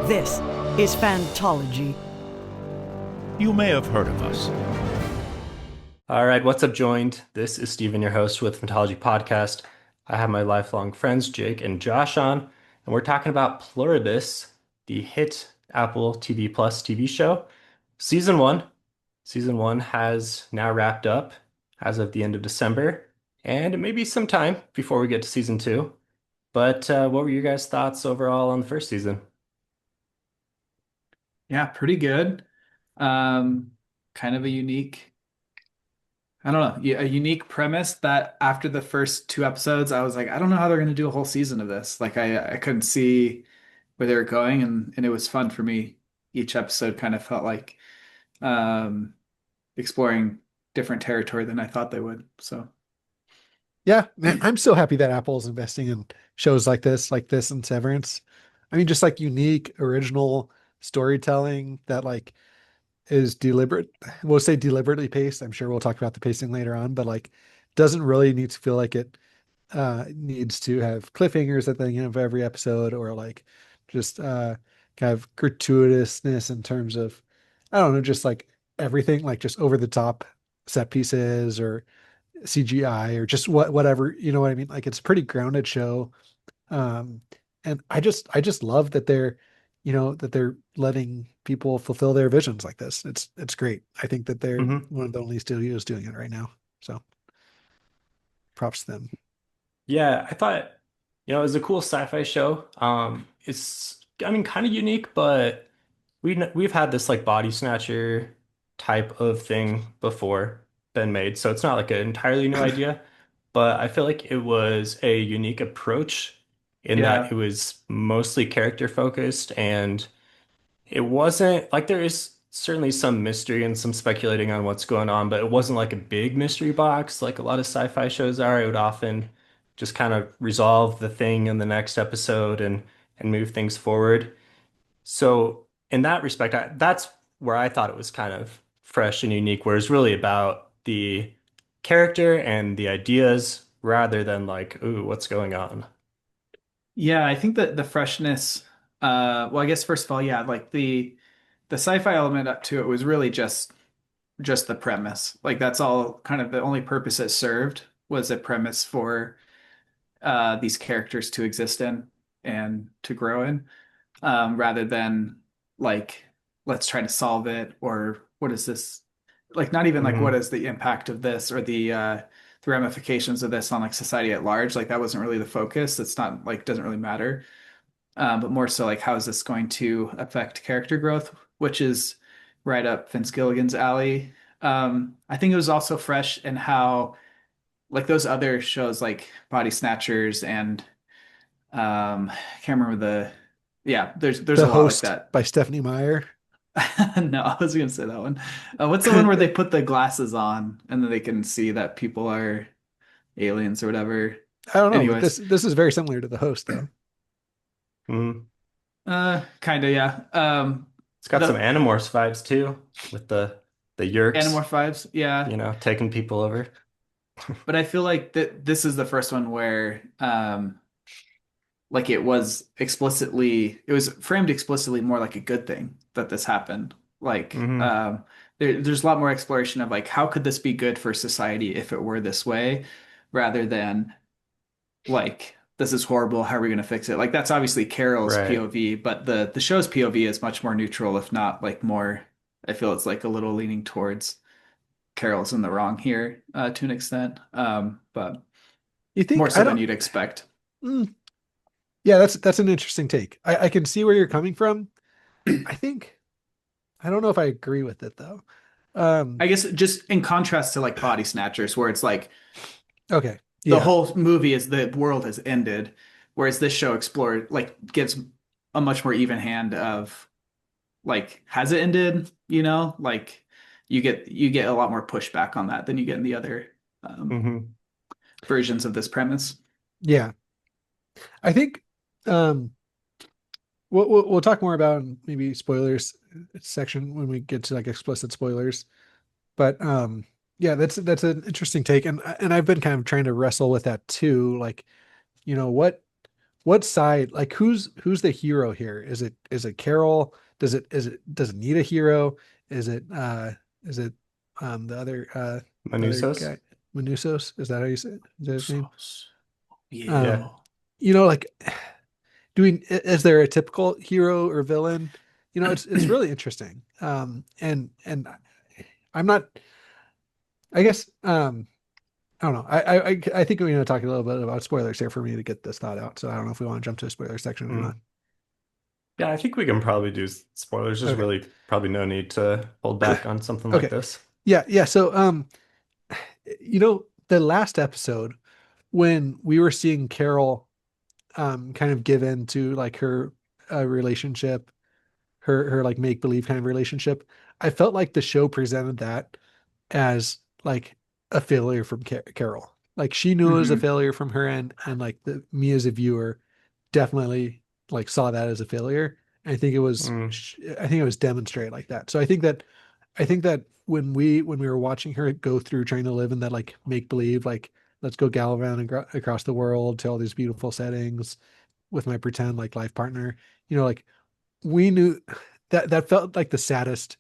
This is Fantology. You may have heard of us. All right, what's up, joined? This is Steven, your host with Mythology Podcast. I have my lifelong friends, Jake and Josh, on, and we're talking about Pluribus, the hit Apple TV Plus TV show. Season one. Season one has now wrapped up as of the end of December, and it may be some time before we get to season two. But what were your guys' thoughts overall on the first season? Yeah, pretty good. Kind of a unique, I don't know, a unique premise that after the first two episodes, I was like, I don't know how they're going to do a whole season of this. Like I couldn't see where they were going, and it was fun for me. Each episode kind of felt like um exploring different territory than I thought they would. So Yeah, man, I'm so happy that Apple's investing in shows like this and Severance. I mean, just like unique, original storytelling that like is deliberate. We'll say deliberately paced. I'm sure we'll talk about the pacing later on, but like doesn't really need to feel like it needs to have cliffhangers at the end of every episode or like just kind of gratuitousness in terms of I don't know, just like everything, like just over the top set pieces or CGI or just whatever, you know what I mean? Like it's a pretty grounded show. Um, and I just love that they're, that they're letting people fulfill their visions like this. It's great. I think that they're Mm-hmm. one of the only studios doing it right now. So props to them. Yeah, I thought, it was a cool sci-fi show. It's, I mean, kind of unique, but we've had this like body snatcher type of thing before been made, so it's not like an entirely new idea. But I feel like it was a unique approach in that yeah, it was mostly character focused and it wasn't like there is certainly some mystery and some speculating on what's going on, but it wasn't like a big mystery box like a lot of sci-fi shows are. It would often just kind of resolve the thing in the next episode and move things forward. So in that respect, that's where I thought it was kind of fresh and unique, where it's really about the character and the ideas rather than like, ooh, what's going on? yeah. I think that the freshness. Well, I guess first of all, yeah, like the sci-fi element up to it was really just the premise. Like that's all kind of the only purpose it served was a premise for these characters to exist in and to grow in, rather than like let's try to solve it or what is this like not even like what Hmm. is the impact of this or the ramifications of this on like society at large. Like that wasn't really the focus. It's not like doesn't really matter. But more so like how is this going to affect character growth, which is right up Vince Gilligan's alley. I think it was also fresh in how like those other shows like Body Snatchers and I can't remember yeah, there's The a lot like Host that. by Stephanie Meyer. No, I was gonna say that one. What's the one where they put the glasses on and then they can see that people are aliens or whatever? I don't know, but Anyways, this is very similar to The Host though. Hmm. kind of yeah. It's got some The Animorphs vibes too, with the Yerks, Animorph vibes, yeah. taking people over. But I feel like that this is the first one where like it was framed explicitly more like a good thing that this happened. Like Hmm. there's a lot more exploration of like how could this be good for society if it were this way, rather than like this is horrible, how are we going to fix it? Like that's obviously Carol's Right. POV, but the show's POV is much more neutral, if not like more. I feel it's like a little leaning towards Carol's in the wrong here to an extent, but You more think so I than don't you'd expect. mm, yeah, that's an interesting take. I can see where you're coming from. I think I don't know if I agree with it though. Um, I guess just in contrast to like Body Snatchers, where it's like okay. the Yeah. whole movie is the world has ended, whereas this show explored like gives a much more even hand of like has it ended? Like you get a lot more pushback on that than you get in the other um, Hmm. versions of this premise. Yeah. I think um we'll talk more about maybe spoilers section when we get to like explicit spoilers. But yeah, that's an interesting take and I've been kind of trying to wrestle with that too. Like, what what side, like who's the hero here? Is it Carol? Does it need a hero? Is it is it the other Manusos? guy, Manusos? Is that how you say it? Is that his name? Yeah. Yeah. Um, like is there a typical hero or villain? It's really interesting. And I'm not, I guess, I don't know. I think we're going to talk a little bit about spoilers here for me to get this thought out. So I don't know if we want to jump to a spoiler section or not. Mm. Yeah, I think we can probably do spoilers. There's Okay. really probably no need to hold back on something like Okay. this. Yeah. Yeah. So, the last episode when we were seeing Carol, kind of give in to like her relationship, her like make believe kind of relationship, I felt like the show presented that as like a failure from Carol. Like she knew it was a Hmm. failure from her end, and like me as a viewer definitely like saw that as a failure. I think it was Mm. I think it was demonstrated like that. So I think that when we were watching her go through trying to live in that like make believe, like let's go gallivant across the world to all these beautiful settings with my pretend like life partner, like we knew that felt like the saddest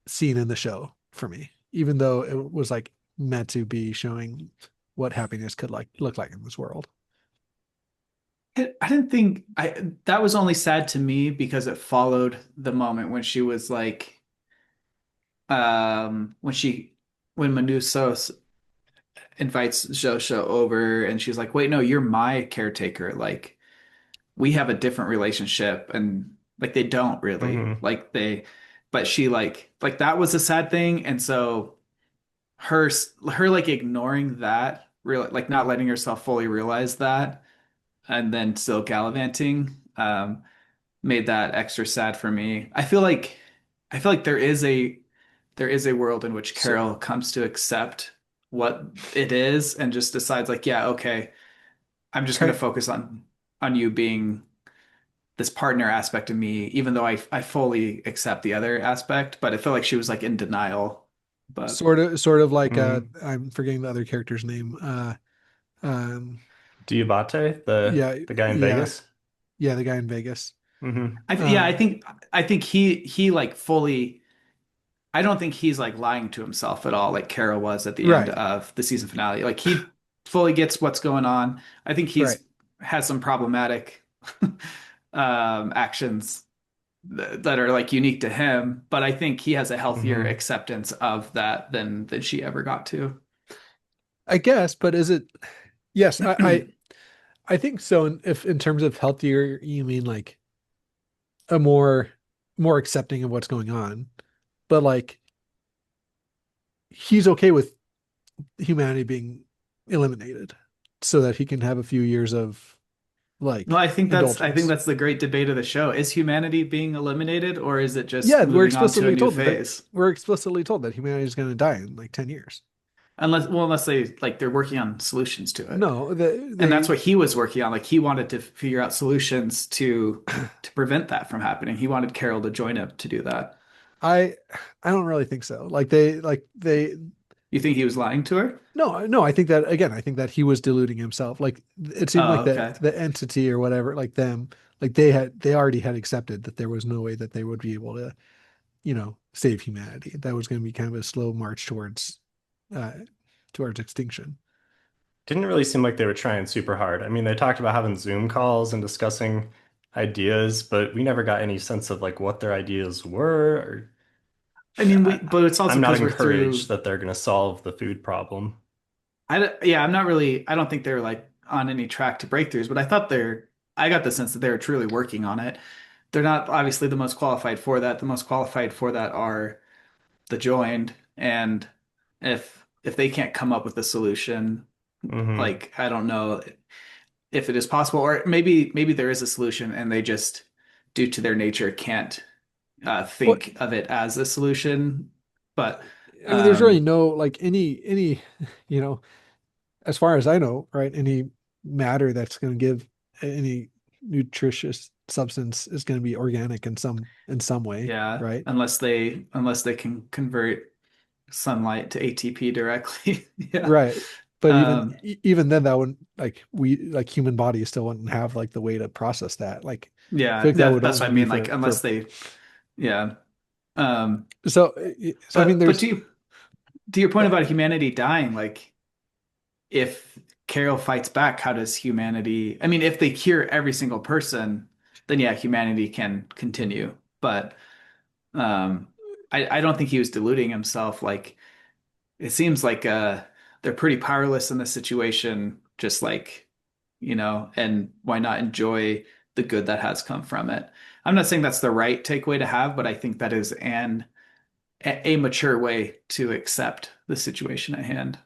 scene in the show for me, even though it was like meant to be showing what happiness could like look like in this world. I didn't think I that was only sad to me because it followed the moment when she was like when Manusos invites Josha over and she's like, wait, no, you're my caretaker. Like we have a different relationship and like they don't really. Hmm. But she like that was a sad thing. And so her like ignoring that, real like not letting herself fully realize that and then still gallivanting made that extra sad for me. I feel like there is a world in which So Carol comes to accept what it is and just decides like, yeah, okay, I'm just going to kind focus on you being this partner aspect of me, even though I fully accept the other aspect, but I feel like she was like in denial. But sort of like Mm. I'm forgetting the other character's name. Um Diabate, yeah, the guy in yeah, Vegas. yeah, the guy in Vegas. yeah, Um I think he like fully I don't think he's like lying to himself at all, like Carol was at the end right, of the season finale. Like he fully gets what's going on. I think right. he's has some problematic actions that are like unique to him, but I think he has a healthier Hmm. acceptance of that than she ever got to. I guess, but is it, yes, I think so. If in terms of healthier, you mean like a more accepting of what's going on, but like he's okay with humanity being eliminated so that he can have a few years of Well, like I think indulgence. that's the great debate of the show. Is humanity being eliminated or is it just Yeah, moving on to a new phase? we're explicitly told that humanity is going to die in like 10 years. Unless they like they're working on solutions to it. No, And that's they what he was working on. Like he wanted to figure out solutions to prevent that from happening. He wanted Carol to join him to do that. I I don't really think so. They You think he was lying to her? no, I think that again, I think that he was deluding himself. Like it seemed like Oh, okay. the entity or whatever, like them, like they already had accepted that there was no way that they would be able to, save humanity. That was going to be kind of a slow march uh towards extinction. Didn't really seem like they were trying super hard. I mean, they talked about having Zoom calls and discussing ideas, but we never got any sense of like what their ideas were. Or I mean, I, but it's also I'm not because we're encouraged through. that they're going to solve the food problem. Yeah, I'm not really. I don't think they're like on any track to breakthroughs, but I thought they're. I got the sense that they're truly working on it. They're not obviously the most qualified for that. The most qualified for that are the joined, and if they can't come up with a solution, Hmm. like I don't know if it is possible, or maybe there is a solution and they just, due to their nature, can't Well, think of it as a solution. But I mean, there's really um, no like any, you know, as far as I know, right? Any matter that's going to give any nutritious substance is going to be organic in some way, yeah, right? unless they can convert sunlight to ATP directly. Yeah. Right. But even Um, even then, that wouldn't like we like human bodies still wouldn't have like the way to process that. Like I feel yeah, like that would that's what only I be mean. Like, unless for they, yeah. Um, so I mean but there's to your point yeah, about humanity dying, like if Carol fights back, how does humanity? I mean, if they cure every single person, then yeah, humanity can continue. But um, I don't think he was deluding himself. Like it seems like they're pretty powerless in this situation, just like, and why not enjoy the good that has come from it? I'm not saying that's the right takeaway to have, but I think that is a mature way to accept the situation at hand.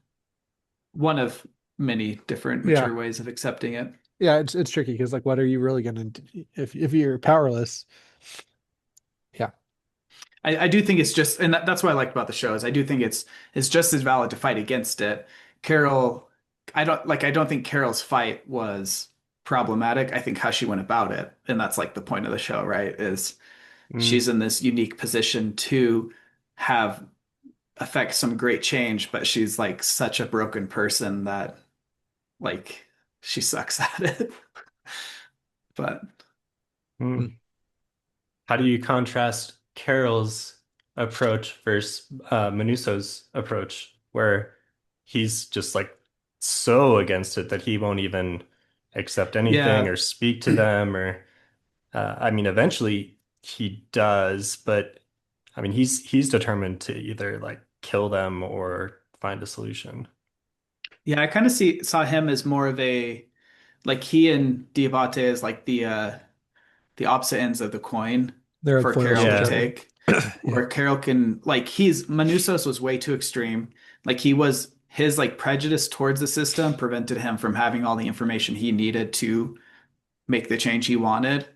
One of many different yeah, mature ways of accepting it. yeah, it's tricky because like what are you really gonna do if you're powerless? Yeah, I do think it's just, and that's what I liked about the show is I do think it's just as valid to fight against it. Carol, I don't think Carol's fight was problematic. I think how she went about it, and that's like the point of the show, right? Is Mm, she's in this unique position to have affect some great change, but she's like such a broken person that like she sucks at it. But mm. mm. How do you contrast Carol's approach versus Manuso's approach, where he's just like so against it that he won't even accept anything yeah, or speak to them, or I mean, eventually he does, but I mean, he's determined to either like kill them or find a solution. yeah, I kind of saw him as more of a like he and Diabate is like the opposite ends of the coin They're like for foils Carol to to each Yeah. other. take, Yeah, where Carol can like he's Manusos was way too extreme. Like he was his like prejudice towards the system prevented him from having all the information he needed to make the change he wanted.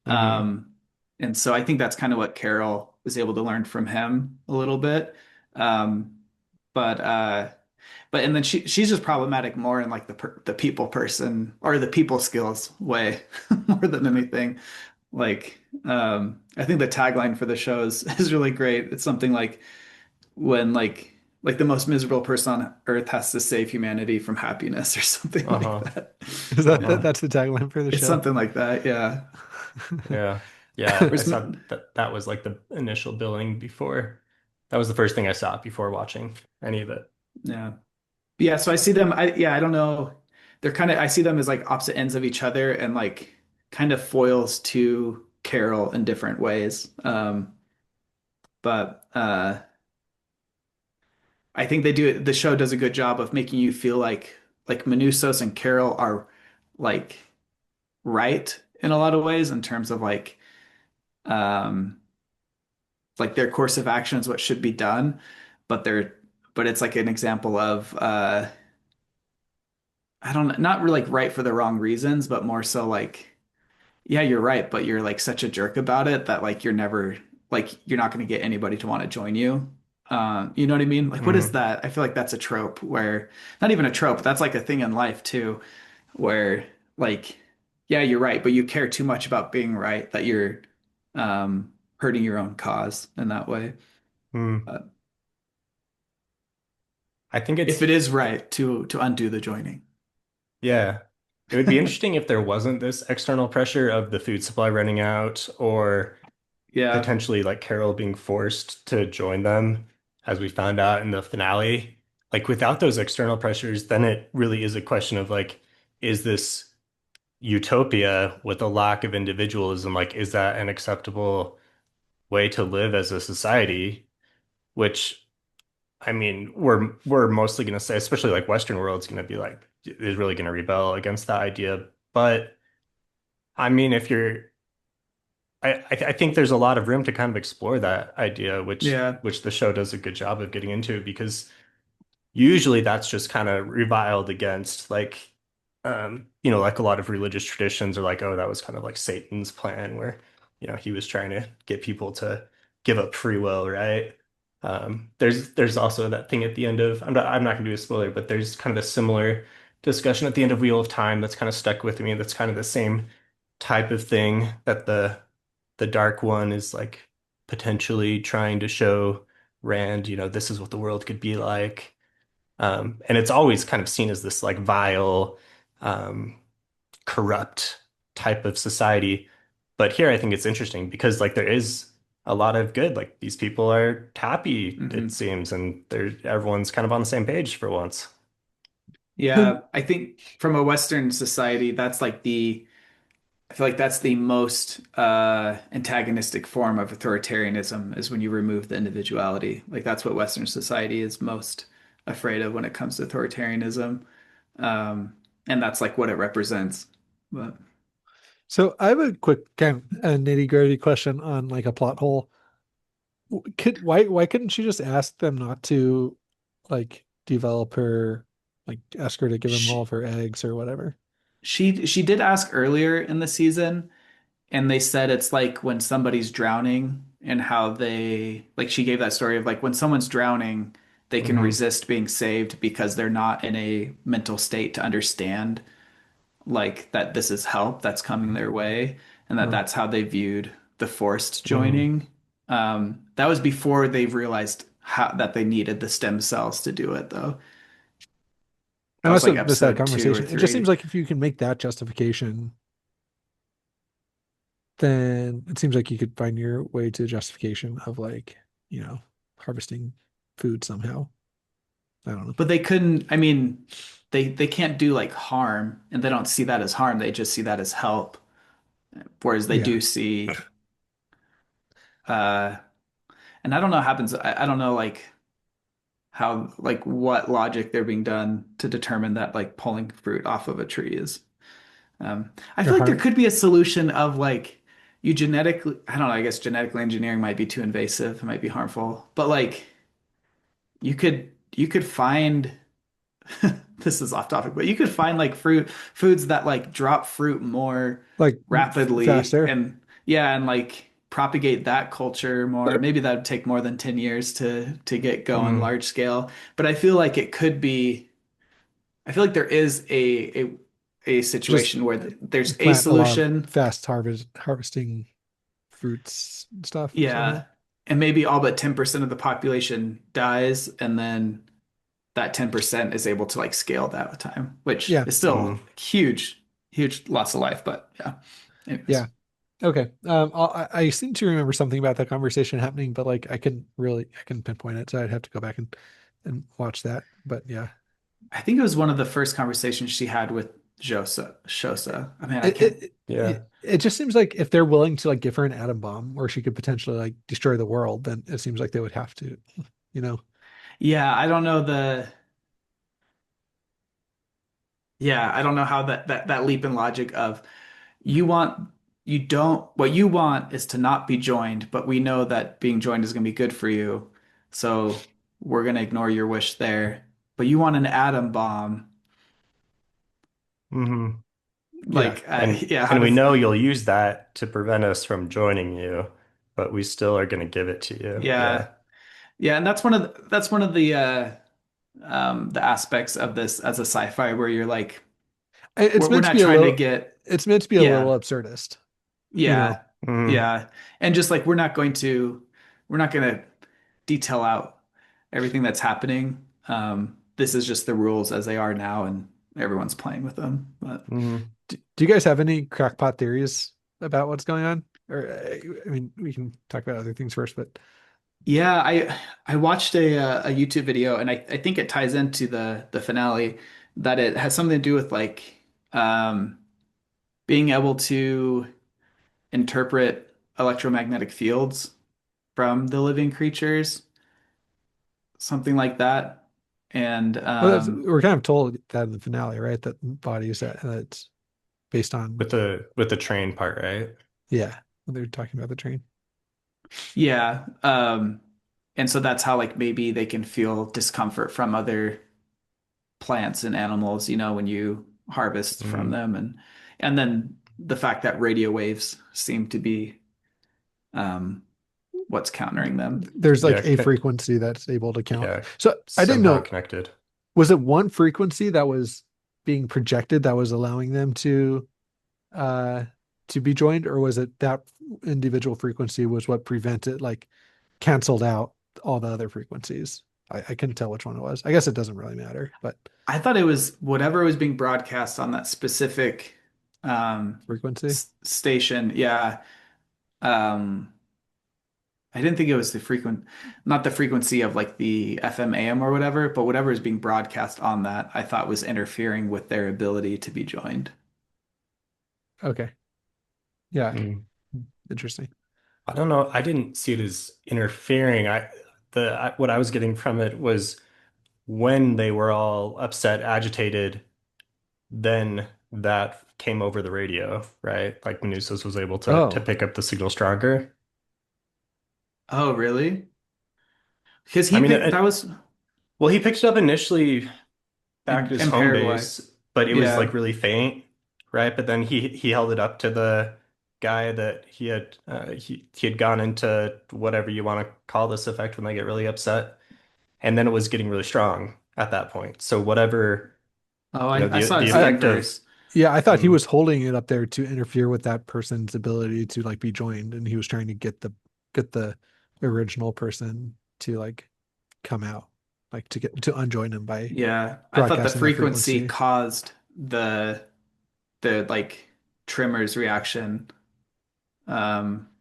Hmm. Um, and so I think that's kind of what Carol was able to learn from him a little bit. Um, but and then she's just problematic more in like the people person or the people skills way more than anything. Like, I think the tagline for the show is really great. It's something like when like the most miserable person on earth has to save humanity from happiness or something like Uh-huh. that. is Uh-huh. that's the tagline for the It's show? something like that, yeah. Yeah. Yeah. I Whereas, saw that that was like the initial billing before. That was the first thing I saw before watching any of it. yeah, yeah. So I see them. I don't know. They're kind of I see them as like opposite ends of each other and like kind of foils to Carol in different ways. But I think the show does a good job of making you feel like Manusos and Carol are like right in a lot of ways in terms of um like their course of action is what should be done, but but it's like an example of I don't know, not really like right for the wrong reasons, but more so like yeah, you're right, but you're like such a jerk about it that like you're never like you're not going to get anybody to want to join you. You know what I mean? Like what is Hmm. that? I feel like that's a trope where not even a trope, that's like a thing in life too, where like yeah, you're right, but you care too much about being right that you're hurting your own cause in that way. Hmm. But I think if it's it is right to undo the joining. yeah. It would be interesting if there wasn't this external pressure of the food supply running out or Yeah. potentially like Carol being forced to join them, as we found out in the finale. Like without those external pressures, then it really is a question of like, is this utopia with a lack of individualism? Like, is that an acceptable way to live as a society? Which, I mean, we're mostly going to say, especially like Western world's going to be like, is really going to rebel against that idea. But I mean, if you're I think there's a lot of room to kind of explore that idea, Yeah. which the show does a good job of getting into because usually that's just kind of reviled against like like a lot of religious traditions are like, oh, that was kind of like Satan's plan where, he was trying to get people to give up free will, right? There's also that thing at the end of I'm not gonna do a spoiler, but there's kind of a similar discussion at the end of Wheel of Time that's kind of stuck with me. That's kind of the same type of thing that the Dark One is like potentially trying to show Rand, this is what the world could be like. And it's always kind of seen as this like vile, um, corrupt type of society. But here I think it's interesting because like there is a lot of good. Like these people are happy, it Hmm. seems, and they're everyone's kind of on the same page for once. Yeah, I think from a Western society, that's like the I feel like that's the most antagonistic form of authoritarianism is when you remove the individuality. Like that's what Western society is most afraid of when it comes to authoritarianism. Um, and that's like what it represents. But So I have a quick kind of nitty-gritty question on like a plot hole. Why couldn't she just ask them not to like develop her, like ask her to give them all she, of her eggs or whatever? she did ask earlier in the season, and they said it's like when somebody's drowning and how they like she gave that story of like when someone's drowning, they can Hmm. resist being saved because they're not in a mental state to understand like that this is help that's coming their way and that Hmm. that's how they viewed the forced Hmm. joining. That was before they realized how that they needed the stem cells to do it though. I That was must like have missed that episode two or conversation. It just seems three. like if you can make that justification, then it seems like you could find your way to justification of like, you know, harvesting food somehow. I don't know. But they couldn't, I mean, they can't do like harm and they don't see that as harm. They just see that as help. Whereas they Yeah. do see uh and I don't know what happens. I don't know like how like what logic they're being done to determine that like pulling fruit off of a tree is. I Or feel like there harm could be a solution of like you genetically, I don't know, I guess genetically engineering might be too invasive, it might be harmful, but like you could find this is off topic, but you could find like foods that like drop fruit more like rapidly faster. and yeah, and like propagate that culture more. Maybe that would take more than 10 years to get going Hmm. large scale, but I feel like it could be I feel like there is a Just situation where there's a plant a lot of solution. fast harvesting fruits and stuff somehow. Yeah. And maybe all but 10% of the population dies, and then that 10% is able to like scale that with time, which Yeah. is Hmm. still huge, huge loss of life. But yeah. Anyways. Yeah. Okay. I seem to remember something about that conversation happening, but like I couldn't pinpoint it, so I'd have to go back and watch that. But yeah, I think it was one of the first conversations she had with Shosa. I mean, I it can't. it Yeah. it just seems like if they're willing to like give her an atom bomb, or she could potentially like destroy the world, then it seems like they would have to, you know. Yeah, I don't know yeah, I don't know how that leap in logic of you want you don't what you want is to not be joined, but we know that being joined is going to be good for you. So we're going to ignore your wish there. But you want an atom bomb. Hmm. Yeah. Like And yeah, how and we does know you'll use that to prevent us from joining you, but we still are going to give it to you. Yeah. yeah. Yeah, and that's one of the aspects of this as a sci-fi where you're like It's we're meant to not be a trying to little. get It's meant to be a little yeah. absurdist, you know. Yeah. Hmm. Yeah. And just like we're not going to detail out everything that's happening. This is just the rules as they are now and everyone's playing with them. But Hmm. Do you guys have any crackpot theories about what's going on? Or I mean, we can talk about other things first, but yeah, I watched a YouTube video and I think it ties into the finale that it has something to do with like um being able to interpret electromagnetic fields from the living creatures, something like that. And well, we're kind of told that in the finale, right? That bodies that it's based on, With the train part, right? yeah, when they're talking about the train. yeah, and so that's how like maybe they can feel discomfort from other plants and animals, when you harvest from Hmm. them and then the fact that radio waves seem to be um what's countering them. There's like Yeah. a frequency that's able to count. Yeah. So I didn't Somehow know, connected. was it one frequency that was being projected that was allowing them uh to be joined, or was it that individual frequency was what prevented like canceled out all the other frequencies? I couldn't tell which one it was. I guess it doesn't really matter, but I thought it was whatever was being broadcast on that specific frequency. station. Yeah. Um, I didn't think it was not the frequency of like the FM AM or whatever, but whatever is being broadcast on that, I thought was interfering with their ability to be joined. Okay. Yeah. Hmm. Interesting. I don't know. I didn't see it as interfering. What I was getting from it was when they were all upset, agitated, then that came over the radio, right? Like Manusas was able to Oh, pick up the signal stronger. Oh, really? Because I he mean, picked that was well, he picked it up initially back at his in home Paraguay. base, but it was like Yeah. really faint, right? But then he held it up to the guy that he had gone into whatever you want to call this effect when they get really upset, and then it was getting really strong at that point. So whatever, Oh, you know, I saw the his I effect of inverse. yeah, I thought he mm, was holding it up there to interfere with that person's ability to like be joined, and he was trying to get the original person to like come out, like to unjoin him by Yeah. I thought the broadcasting that frequency frequency. caused the like tremors reaction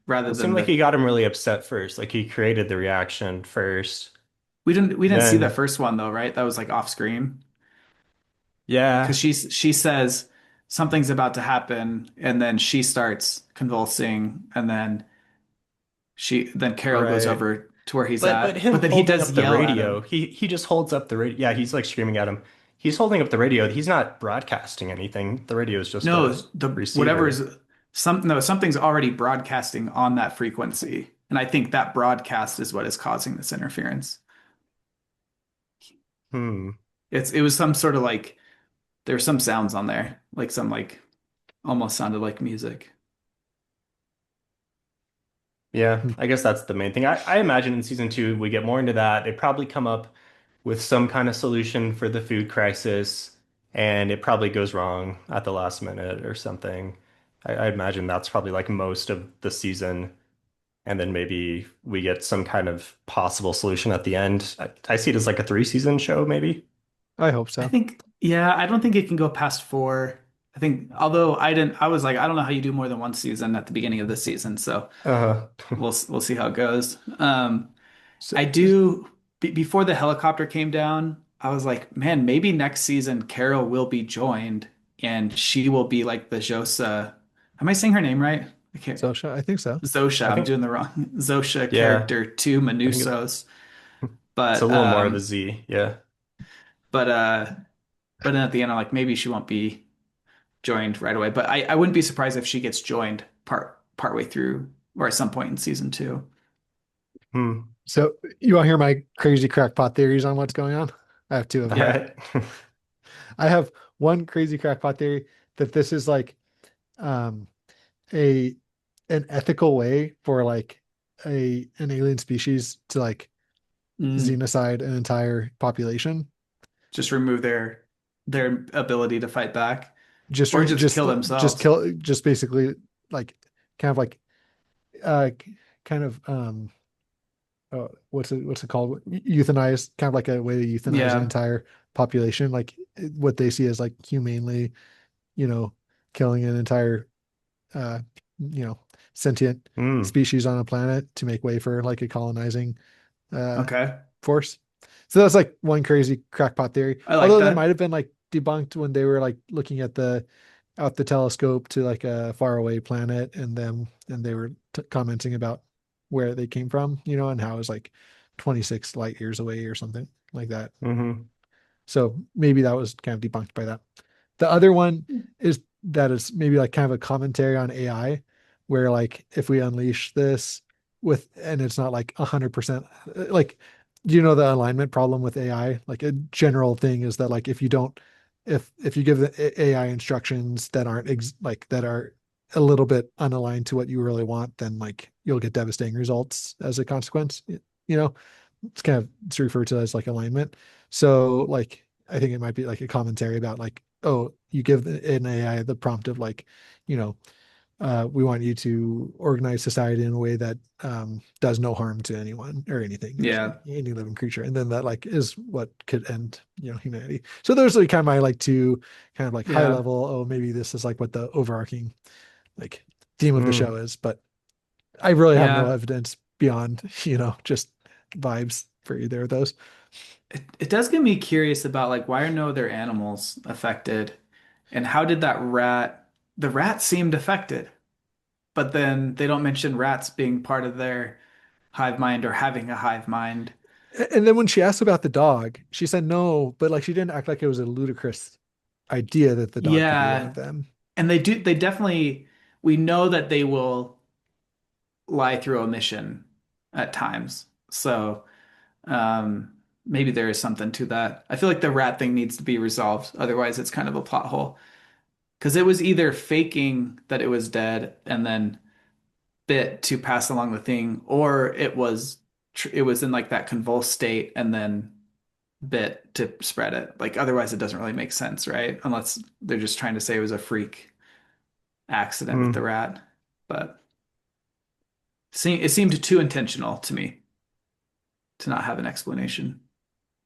rather it than seemed like he got him really upset first. Like he created the reaction first. we didn't see the Then first one though, right? That was like off screen because yeah, she says something's about to happen and then she starts convulsing and then Carol goes right. over to where he's But at. But him then he holding does up the yell at radio, him. he just holds up the radio. Yeah, he's like screaming at him. He's holding up the radio. He's not broadcasting anything. The radio is just No, a the whatever receiver. is something's already broadcasting on that frequency. And I think that broadcast is what is causing this interference. Hmm. It was some sort of like there's some sounds on there, like some like almost sounded like music. Yeah, Hmm. I guess that's the main thing. I imagine in season two we get more into that. They probably come up with some kind of solution for the food crisis, and it probably goes wrong at the last minute or something. I imagine that's probably like most of the season, and then maybe we get some kind of possible solution at the end. I see it as like a three-season show, maybe. I hope I so. think, yeah, I don't think it can go past four. I think, although I was like, I don't know how you do more than one season at the beginning of the season, so Uh, we'll see how it goes. So, I do before the helicopter came down, I was like, man, maybe next season Carol will be joined and she will be like the Josa. Am I saying her name right? I can't. I think so. Zosha, I I'm think, doing the wrong Zosha yeah, character to I think Manusos. it's a But little more of a Z. Yeah. but uh but then at the end I'm like maybe she won't be joined right away. But I wouldn't be surprised if she gets joined partway through or at some point in season two. Hmm. So you want to hear my crazy crackpot theories on what's going on? I have two of All them. Yeah. right. I have one crazy crackpot theory that this is like um a an ethical way for like an alien species to like Mm. xenocide an entire population. Just remove their ability to fight back Just or re- just kill just themselves. kill just basically like kind of like uh kind of what's it called? Euthanize, kind of like a way to euthanize an Yeah. entire population, like what they see as like humanely, killing an entire uh you know sentient Hmm. species on a planet to make way for like a colonizing uh Okay. force. So that's like one crazy crackpot theory. I like Although that might that. have been like debunked when they were like looking at the out the telescope to like a faraway planet, and they were commenting about where they came from, and how it was like 26 light years away or something like that. Hmm. So maybe that was kind of debunked by that. The other one is that it's maybe like kind of a commentary on AI, where like if we unleash this and it's not like 100%, like, the alignment problem with AI? Like a general thing is that like if you give the AI instructions that aren't that are a little bit unaligned to what you really want, then like you'll get devastating results as a consequence. It's referred to as like alignment. So like I think it might be like a commentary about like, oh, you give an AI the prompt of like, you know, we want you to organize society in a way that does no harm to anyone or anything, actually, Yeah. any living creature. And then that like is what could end, humanity. So those are kind of my like two kind of like high Yeah. level, oh, maybe this is like what the overarching like theme of the Mm. show is, but I really have no Yeah. evidence beyond, just vibes for either of those. It does get me curious about like why are no other animals affected? And how did the rat seemed affected, but then they don't mention rats being part of their hive mind or having a hive mind. And then when she asked about the dog, she said no, but like she didn't act like it was a ludicrous idea that the dog could be one Yeah. of them. And they definitely, we know that they will lie through omission at times. So, um, maybe there is something to that. I feel like the rat thing needs to be resolved. Otherwise, it's kind of a plot hole. Because it was either faking that it was dead and then bit to pass along the thing, or it was in like that convulsed state and then bit to spread it. Like otherwise, it doesn't really make sense, right? Unless they're just trying to say it was a freak accident with the Mm. rat. But it seemed too intentional to me to not have an explanation.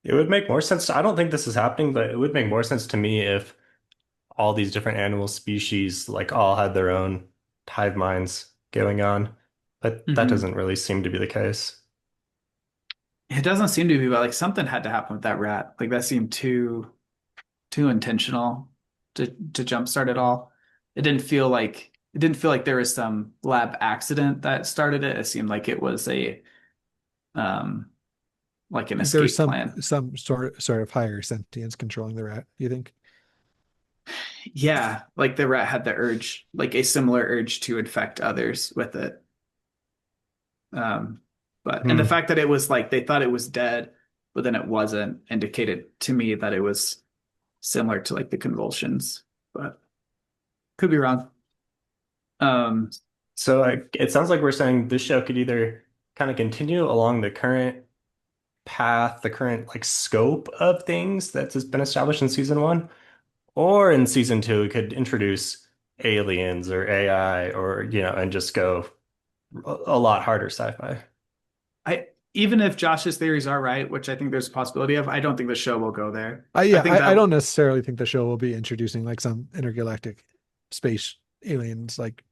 It would make more sense. I don't think this is happening, but it would make more sense to me if all these different animal species like all had their own hive minds going on. But that Hmm. doesn't really seem to be the case. It doesn't seem to be, but like something had to happen with that rat. Like that seemed too intentional to jumpstart it all. It didn't feel like there was some lab accident that started it. It seemed like it was a um like an Like there's escape some plan. some sort of higher sentience controlling the rat, you think? Yeah, like the rat had the urge, like a similar urge to infect others with it. Um, but and the Hmm. fact that it was like they thought it was dead, but then it wasn't, indicated to me that it was similar to like the convulsions, but could be wrong. Um, So it sounds like we're saying this show could either kind of continue along the current path, the current like scope of things that has been established in season one, or in season two, it could introduce aliens or AI or, and just go a lot harder sci-fi. I even if Josh's theories are right, which I think there's a possibility of, I don't think the show will go there. I I yeah, think I that don't necessarily think the show will be introducing like some intergalactic space aliens like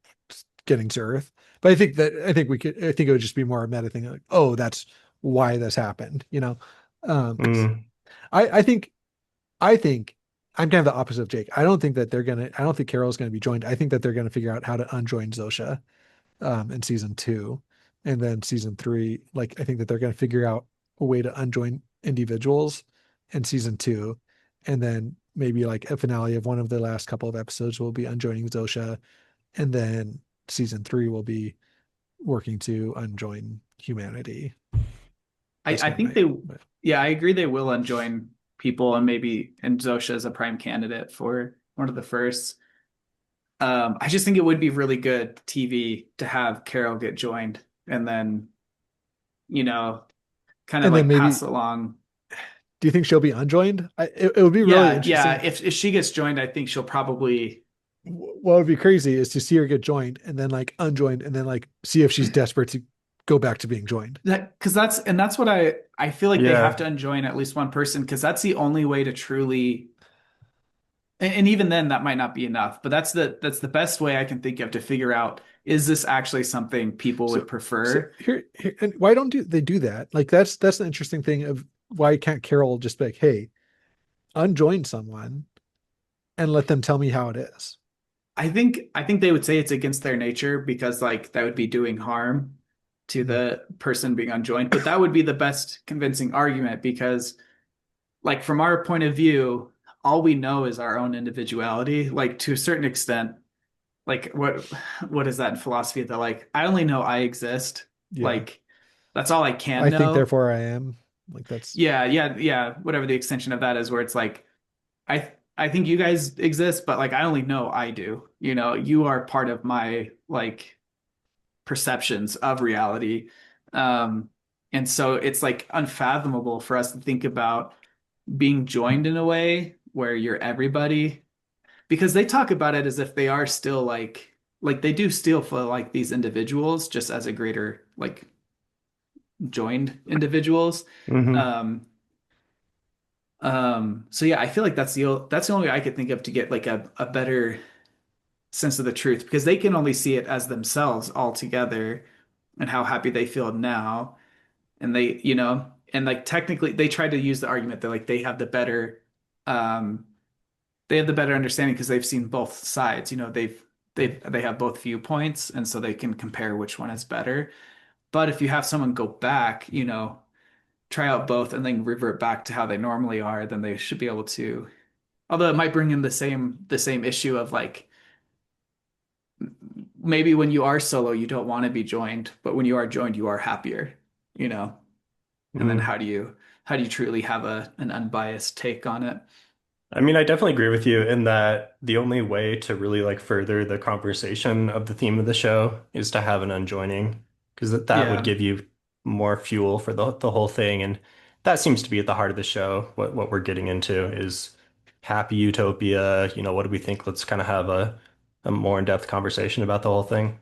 getting to Earth. But I think it would just be more a meta thing like, oh, that's why this happened. 'Cause Mm, I I think I'm kind of the opposite of Jake. I don't think Carol's gonna be joined. I think that they're gonna figure out how to unjoin Zosha in season two. And then season three, like I think that they're gonna figure out a way to unjoin individuals in season two. And then maybe like a finale of one of the last couple of episodes will be unjoining Zosha. And then season three will be working to unjoin humanity. That's I kind of think my, they, my yeah, I agree they will unjoin people and Zosha is a prime candidate for one of the first. I just think it would be really good TV to have Carol get joined and then, you know, kind of and then like maybe pass along. do you think she'll be unjoined? It would be really Yeah, yeah. interesting. If she gets joined, I think she'll probably What would be crazy is to see her get joined and then like unjoined and then like see if she's desperate to go back to being joined. that because that's what I feel like they have yeah. to unjoin at least one person because that's the only way to truly and even then that might not be enough, but that's the best way I can think of to figure out is this actually something people would So prefer. here and why don't they do that? Like that's the interesting thing of why can't Carol just be like, hey, unjoin someone and let them tell me how it is. I think they would say it's against their nature because like that would be doing harm to Mhm. the person being unjoined, but that would be the best convincing argument because like from our point of view, all we know is our own individuality, like to a certain extent. Like what is that in philosophy that like I only know I exist. Yeah. Like that's all I can I think know. therefore I am. Like that's Yeah, yeah, yeah, whatever the extension of that is where it's like I think you guys exist, but like I only know I do. You know, you are part of my like perceptions of reality. Um, and so it's like unfathomable for us to think about being joined in a way where you're everybody because they talk about it as if they are still like like they do still feel like these individuals just as a greater like joined individuals. Hmm. Um, so yeah, I feel like that's the only way I could think of to get like a better sense of the truth because they can only see it as themselves all together and how happy they feel now. And they, and like technically they tried to use the argument that like um they have the better understanding because they've seen both sides. They have both viewpoints, and so they can compare which one is better. But if you have someone go back, try out both and then revert back to how they normally are, then they should be able to. Although it might bring in the same issue of like maybe when you are solo, you don't want to be joined, but when you are joined, you are happier, you know? And then Hmm. how do you truly have an unbiased take on it? I mean, I definitely agree with you in that the only way to really like further the conversation of the theme of the show is to have an unjoining, because that would Yeah. give you more fuel for the whole thing. And that seems to be at the heart of the show. What we're getting into is happy utopia. What do we think? Let's kind of have a more in-depth conversation about the whole thing.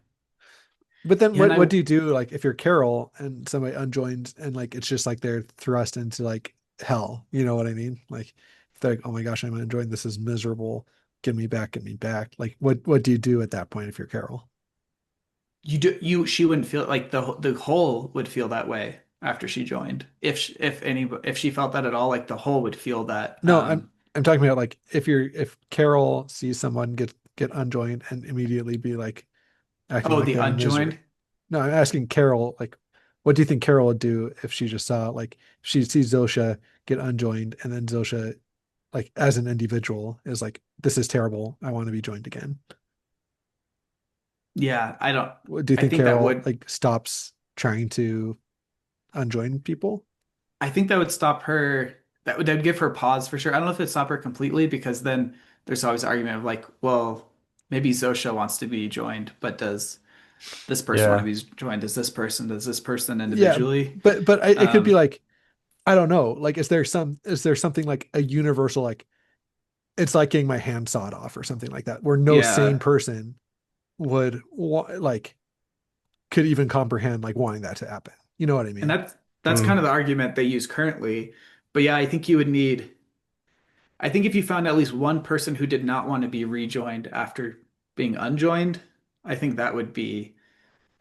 But then Yeah, and what do you do like if you're Carol and somebody unjoins and like it's just like they're thrust into like hell, you know what I mean? Like if they're like, oh my gosh, I'm unjoined, this is miserable. Get me back. Like what do you do at that point if you're Carol? she wouldn't feel like the whole would feel that way after she joined. If she felt that at all, like the whole would feel that. No, I'm talking about like if Carol sees someone get unjoined and immediately be like acting Oh, like the they're in misery. unjoined. No, I'm asking Carol, like, what do you think Carol would do if she just saw, like, she sees Zosha get unjoined, and then Zosha, like, as an individual, is like, this is terrible. I want to be joined again. Yeah, I don't. Do you I think think that Carol, would. like, stops trying to unjoin people? I think that would stop her. That would give her pause for sure. I don't know if it'd stop her completely because then there's always the argument of like, well, maybe Zosha wants to be joined, but does this person want to Yeah. be joined? Does this person Yeah, individually? but it could be Um, like, I don't know. Like, is there something like a universal, like, it's like getting my hand sawed off or something like that, where no sane yeah, person would like could even comprehend like wanting that to happen. You know what I and mean? that's kind of Mm. the argument they use currently. But yeah, I think you would need. I think if you found at least one person who did not want to be rejoined after being unjoined, I think that would be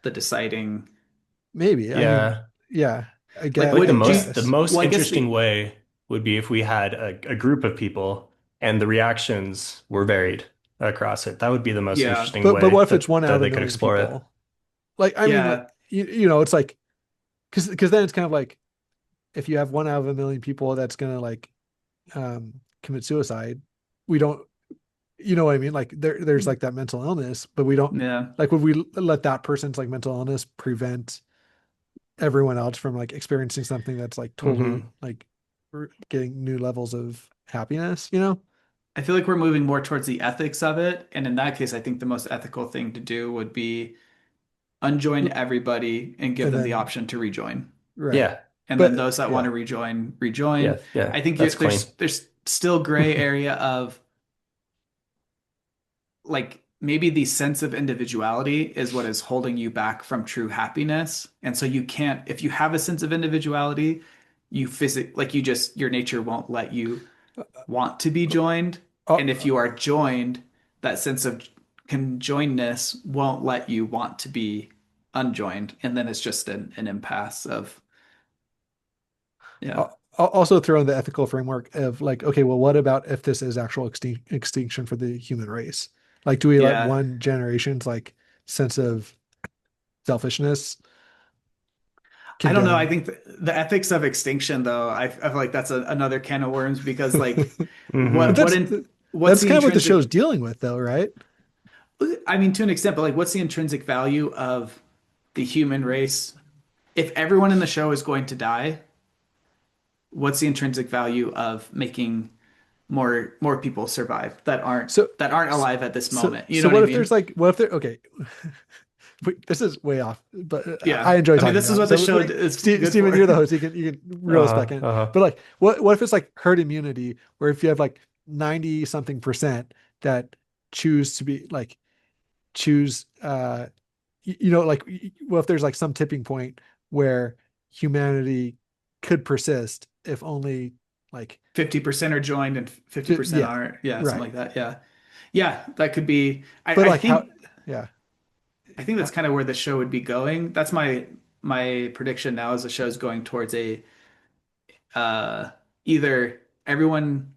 the deciding. Maybe. I mean, Yeah. yeah, Like, Like the would do you, most the guess. most well, I guess interesting the way would be if we had a group of people and the reactions were varied across it. That would be the most yeah, interesting But way what if it's one out that of a they could million explore it. people? Like, I mean, like yeah, you know, it's like because then it's kind of like if you have one out of a million people that's gonna like commit suicide, we don't, you know what I mean? Like there's like that mental illness, but we don't yeah. like would we let that person's like mental illness prevent everyone else from like experiencing something that's like totally Hmm. like getting new levels of happiness, you know? I feel like we're moving more towards the ethics of it, and in that case, I think the most ethical thing to do would be unjoin everybody and give And them the then option to rejoin. right. Yeah. And then But those that want yeah. to rejoin. Yeah. Yeah. I think That's clean. there's still gray area of like maybe the sense of individuality is what is holding you back from true happiness. And so you can't, if you have a sense of individuality, like you just, your nature won't let you want to be joined. And if Uh, you are joined, that sense of conjoinedness won't let you want to be unjoined. And then it's just an impasse of, yeah. I'll also throw in the ethical framework of like, okay, well, what about if this is actual extinction for the human race? Like, do we let Yeah. one generation's like sense of selfishness I don't know. I condemn? think the ethics of extinction, though, I feel like that's another can of worms because, like, But Hmm. what's that's the kind of what the show's intrinsic? dealing with, though, right? I mean, to an extent, but like, what's the intrinsic value of the human race? If everyone in the show is going to die, what's the intrinsic value of making more people survive So, that aren't alive at this moment? You know so what I what if there's mean? like, what if there? Okay, this is way off, but I Yeah. enjoy I mean, talking this is about it. what the So, show like, is good Steven, you're the for. host. You can reel us back in. Uh-huh. But like, what if it's like herd immunity, where if you have like 90 something percent that choose to be like choose like well, if there's like some tipping point where humanity could persist if only like 50% are joined and 50% yeah, aren't. Yeah, something right. like that. Yeah. Yeah, that could be. But I like how think yeah. that's kind of where the show would be going. That's my prediction now is the show's going towards a uh either everyone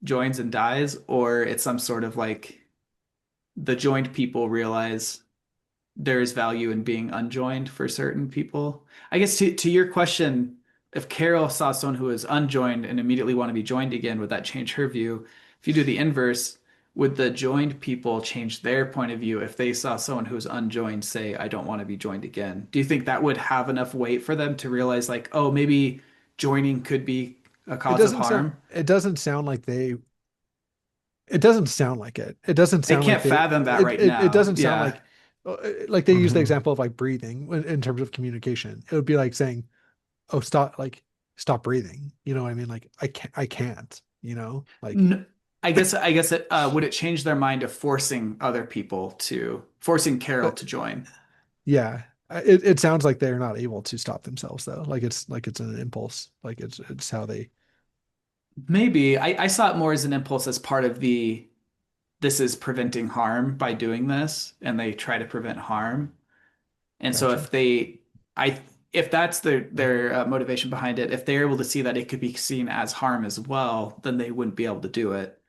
joins and dies, or it's some sort of like the joined people realize there is value in being unjoined for certain people. I guess to your question, if Carol saw someone who was unjoined and immediately want to be joined again, would that change her view? If you do the inverse, would the joined people change their point of view if they saw someone who was unjoined say, I don't want to be joined again? Do you think that would have enough weight for them to realize, like, oh, maybe joining could be a cause of harm? It doesn't sound like they it doesn't sound like it. It doesn't They sound like can't they fathom that right it now. doesn't sound Yeah. like they use the Hmm. example of like breathing in terms of communication. It would be like saying, "Oh, stop breathing." You know what I mean? Like I can't, like I guess it would it change their mind of forcing uh, Carol to join? yeah. It sounds like they're not able to stop themselves though. Like it's an impulse. Like it's how they Maybe I saw it more as an impulse as part of the this is preventing harm by doing this, and they try to prevent harm. And so gotcha. I if that's their motivation behind it, if they're able to see that it could be seen as harm as well, then they wouldn't be able to do it.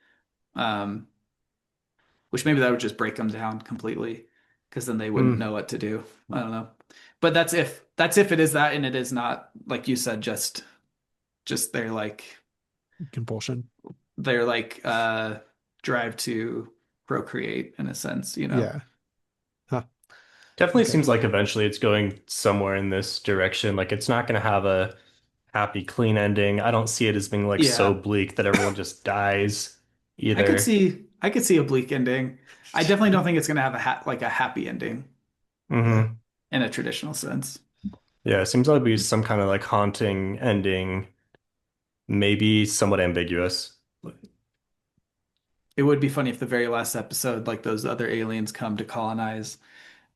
Um, which maybe that would just break them down completely, because then they wouldn't Mm. know what to do. I don't know. But that's if it is that, and it is not, like you said, just Compulsion. their drive to procreate in a sense, you know. Yeah. Huh. Definitely Okay. seems like eventually it's going somewhere in this direction. Like it's not going to have a happy, clean ending. I don't see it as being like so Yeah. bleak that everyone just dies I could either. see I could see a bleak ending. I definitely don't think it's gonna have a happy ending Yeah. Hmm. in a traditional sense. Yeah, it seems like it'd be some kind of like haunting ending, maybe somewhat ambiguous. It would be funny if the very last episode, like those other aliens come to colonize,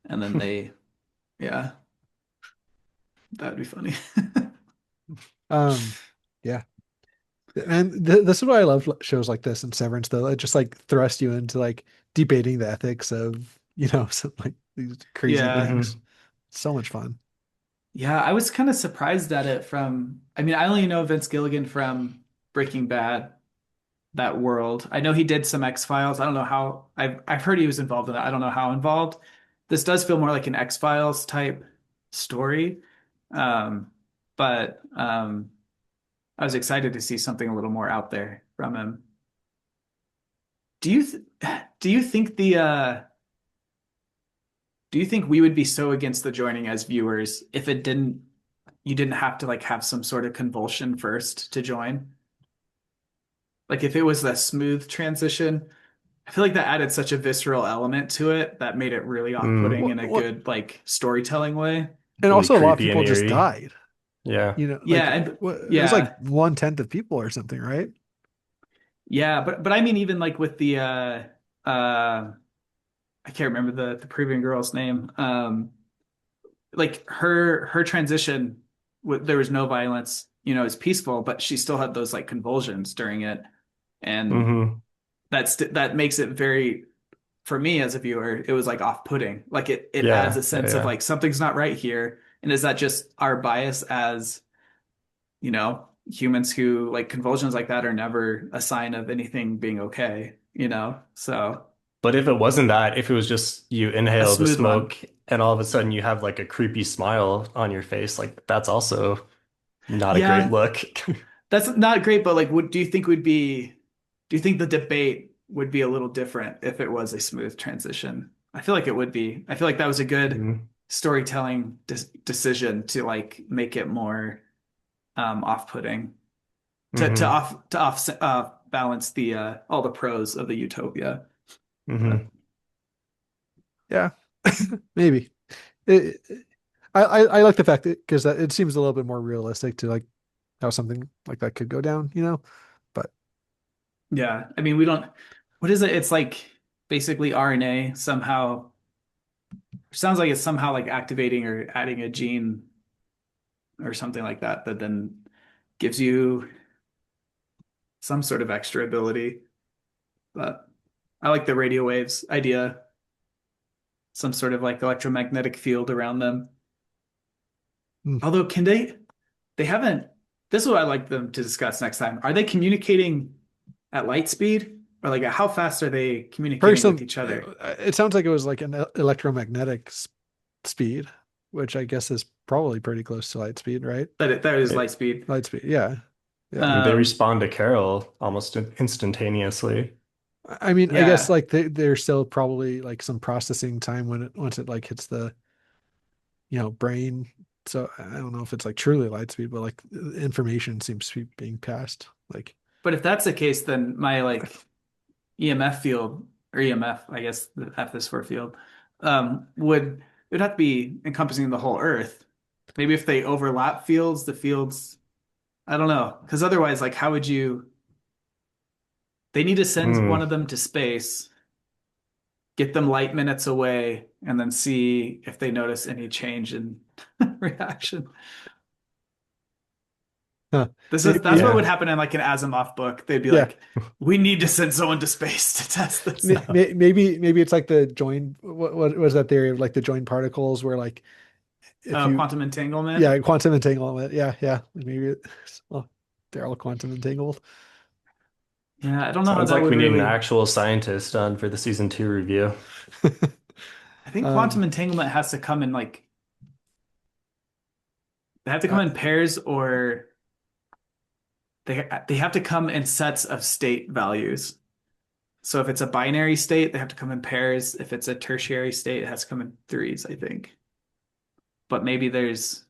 and then yeah, that would be funny. Um, yeah. And this is why I love shows like this and Severance, though. It just like thrust you into like debating the ethics of, some like these crazy Yeah. things. Hmm. So much fun. Yeah, I was kind of surprised at it I mean, I only know Vince Gilligan from Breaking Bad, that world. I know he did some X-Files. I don't know how I've heard he was involved in that. I don't know how involved. This does feel more like an X-Files type story. Um, but I was excited to see something a little more out there from him. Do you th do you think do you think we would be so against the joining as viewers if it didn't you didn't have to like have some sort of convulsion first to join? Like if it was a smooth transition, I feel like that added such a visceral element to it that made it really Mm. off-putting in a What, good like storytelling way. and Really also a lot of creepy and people just eerie. died. Yeah. Like Yeah, and it was like yeah, 1/10 of people or something, right? yeah, but I mean even like with the I can't remember the Peruvian girl's name. Like her transition there was no violence, it's peaceful, but she still had those like convulsions during it. And Hmm. that makes it very, for me as a viewer, it was like off-putting. Like it adds Yeah. a Yeah. sense of Yeah. like something's not right here. And is that just our bias as, humans who like convulsions like that are never a sign of anything being okay? So But if it wasn't that, if it was just you a inhale the smooth one. smoke and all of a sudden you have like a creepy smile on your face, like that's also not a great Yeah, look. that's not great, but like do you think the debate would be a little different if it was a smooth transition? I feel like it would be. I feel like that was a good Mm-hmm. storytelling decision to like make it more off-putting to off balance the all the pros of the utopia. But Hmm. Yeah, maybe. It, I like the fact that because it seems a little bit more realistic to like how something like that could go down, But yeah, I mean we don't. What is it? It's like basically RNA somehow sounds like it's somehow like activating or adding a gene or something like that that then gives you some sort of extra ability. But I like the radio waves idea, some sort of like electromagnetic field around them. Hmm. Although, they haven't, this is what I'd like them to discuss next time. Are they communicating at light speed? Or like how fast are they Probably communicating with some. each other? It sounds like it was like an electromagnetic speed, which I guess is probably pretty close to light speed, right? That is light Right. speed. Light speed, yeah, yeah. I mean, they Um, respond to Carol almost instantaneously. I mean, I guess yeah, like there's still probably like some processing time when it once it like hits the brain. So I don't know if it's like truly light speed, but like information seems to be being passed. Like, but if that's the case, then my like EMF field or EMF, I guess the F is for field, would it would have to be encompassing the whole Earth. Maybe if they overlap fields, the fields, I don't know, because otherwise, like, how would you? They need to send one Mm. of them to space, get them light minutes away, and then see if they notice any change in reaction. huh, That's maybe, what would Yeah. happen in like an Asimov book. They'd be yeah, like, "We need to send someone to space to test this out." maybe it's like the join. What was that theory of like the joint particles where like if you Quantum entanglement. yeah quantum entanglement yeah maybe well they're all quantum entangled. Yeah, I don't know how Sounds that like would we need an really. actual scientist on for the season 2 review. I think um quantum entanglement has to come in like they have to come uh, in pairs or they have to come in sets of state values. So if it's a binary state, they have to come in pairs. If it's a tertiary state, it has to come in threes, I think. But maybe there's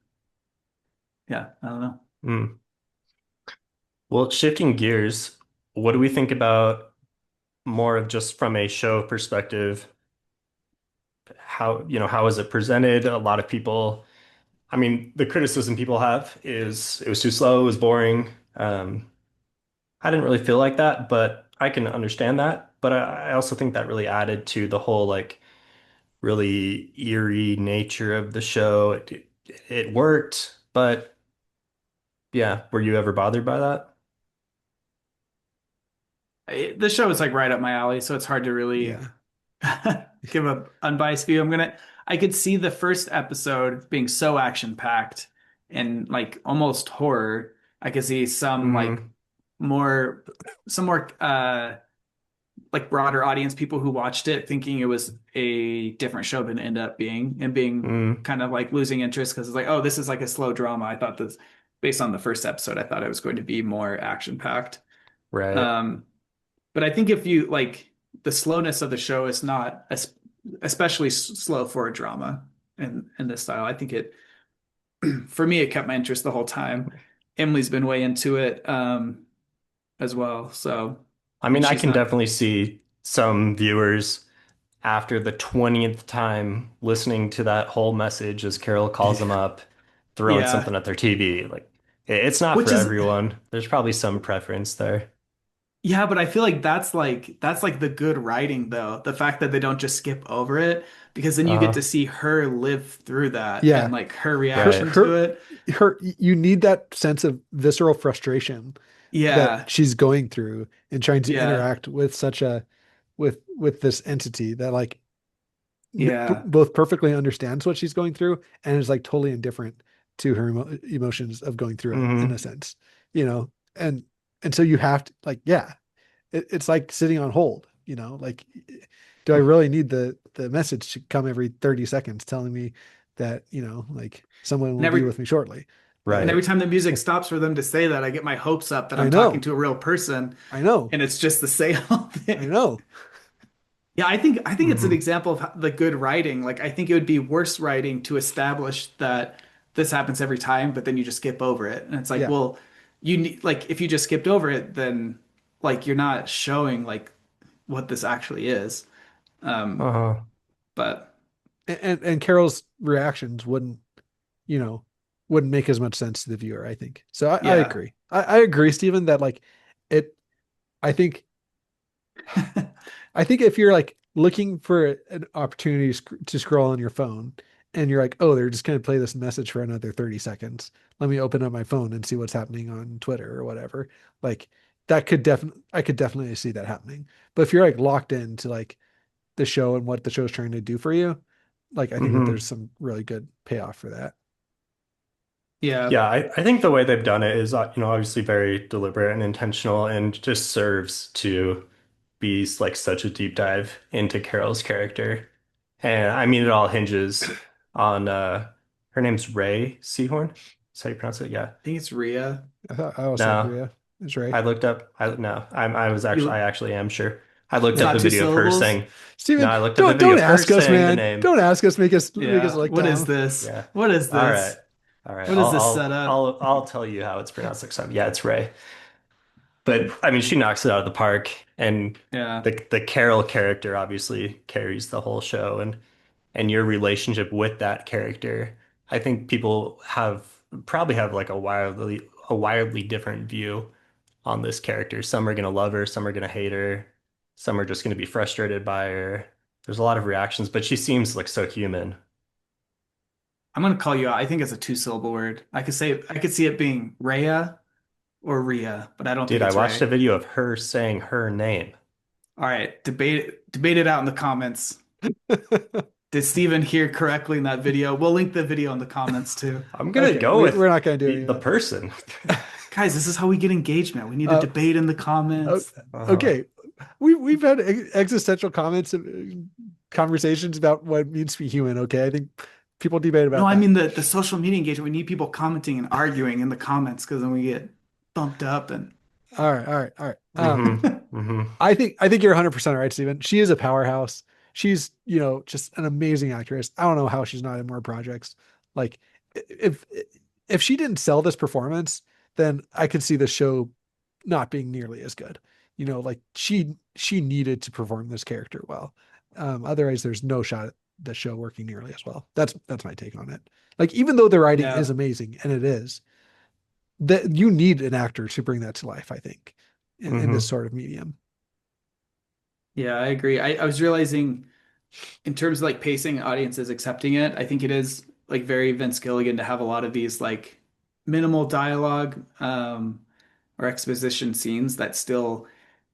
yeah, I don't know. Mm. Well, shifting gears, what do we think about more of just from a show perspective? How is it presented? A lot of people, I mean, the criticism people have is it was too slow, it was boring. I didn't really feel like that, but I can understand that. But I also think that really added to the whole like really eerie nature of the show. It worked, but yeah, were you ever bothered by that? The show is like right up my alley, so it's hard to really yeah give a unbiased view. I could see the first episode being so action packed and like almost horror. I could see Mm, more, some more, like broader audience people who watched it thinking it was a different show than it ended up being and being mm, kind of like losing interest because it's like, oh, this is like a slow drama. I thought this, based on the first episode, I thought it was going to be more action packed. right. Um, but I think if you like the slowness of the show is not especially slow for a drama in this style. I think it for me it kept my interest the whole time. Emily's been way into it as well. So I and mean, I she's can not definitely see some viewers after the 20th time listening to that whole message as Carol calls them up, throwing yeah, something at their TV. Like, it's not which for is everyone. There's probably some preference there. yeah, but I feel like that's like the good writing though. The fact that they don't just skip over it because then you get to Uh-huh. see her live through that yeah and like her her Right. reaction to her it. her you need that sense of visceral frustration that Yeah. she's going through and trying to Yeah. interact with such a with this entity that like Yeah. both perfectly understands what she's going through and is like totally indifferent to her emotions of going through it in a Hmm. sense, and so you have to like yeah it's like sitting on hold, like do I really need the message to come every 30 seconds telling me that like someone And will be with me shortly, and like every Right. time the music stops for them to say that, I get my hopes up that I I'm talking know to a real person I know and it's just the same I thing. know Yeah, I think it's an Hmm. example of the good writing. Like I think it would be worse writing to establish that this happens every time, but then you just skip over it. And it's like, yeah well, you need like if you just skipped over it, then like you're not showing like what this actually is. Um, Uh-huh. but and Carol's reactions you know, wouldn't make as much sense to the viewer, I think. So I yeah. agree. I agree, Stephen, that like it, I think, I think if you're like looking for an opportunity to scroll on your phone, and you're like, oh, they're just going to play this message for another 30 seconds. Let me open up my phone and see what's happening on Twitter or whatever. Like that could definitely, I could definitely see that happening. But if you're like locked into like the show and what the show's trying to do for you, like I think that there's Hmm. some really good payoff for that. Yeah. Yeah, I think the way they've done it is, obviously very deliberate and intentional and just serves to be like such a deep dive into Carol's character. And I mean, it all hinges on her name's Ray Seahorn. That's how you pronounce it? Yeah. I think it's Rhea. I always thought No, Rhea is Ray. I looked up. I no, I You, actually am sure. I looked it's up not the two video of her syllables. saying, no, Steven, I looked up the video don't of her ask us, saying the man. name. Don't ask us. Make us Yeah. look What is down. this? Yeah. What is All right. this? All right. What is this setup? I'll tell you how it's pronounced next time. Yeah, it's Ray. But I mean, she knocks it out of the park, and Yeah. the Carol character obviously carries the whole show, and your relationship with that character. I think people have probably have like a wildly different view on this character. Some are gonna love her, some are gonna hate her, some are just gonna be frustrated by her. There's a lot of reactions, but she seems like so human. I'm gonna call you out. I think it's a two-syllable word. I could see it being Rhea or Rhea, but I don't Dude, think I it's watched a Ray. video of her saying her name. All right, debate it out in the comments. Did Steven hear correctly in that video? We'll link the video in the comments too. I'm gonna Okay, go with we're not going to do it the yet. person. Guys, this is how we get engagement. We need to Uh, debate in the o- comments. Uh-huh. okay, we've had existential comments, conversations about what it means to be human. Okay, I think people debate No, about I that. mean the social media engagement. We need people commenting and arguing in the comments because then we get bumped up and All right, all right, all right. Hmm. Hmm. I think you're 100% right, Steven. She is a powerhouse. She's, just an amazing actress. I don't know how she's not in more projects. Like if if she didn't sell this performance, then I could see the show not being nearly as good. Like she needed to perform this character well. Otherwise there's no shot at the show working nearly as well. That's my take on it. Like even though the writing is yeah, amazing, and it is, that you need an actor to bring that to life, I think, in this Hmm. sort of medium. yeah, I agree. I was realizing in terms of like pacing, audiences accepting it, I think it is like very Vince Gilligan to have a lot of these like minimal dialogue or exposition scenes that still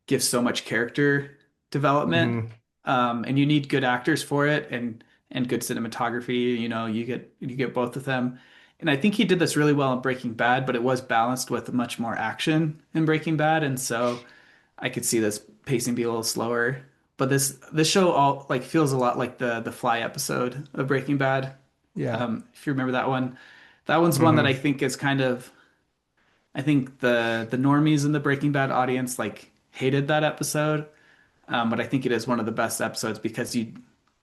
give so much character development. Hmm. And you need good actors for it and good cinematography. You get both of them. And I think he did this really well in Breaking Bad, but it was balanced with much more action in Breaking Bad, and so I could see this pacing be a little slower. But this show all like feels a lot like the Fly episode of Breaking Bad. Yeah. If you remember that one, that one's one that Hmm. I think is kind of I think the normies in the Breaking Bad audience like hated that episode, but I think it is one of the best episodes because you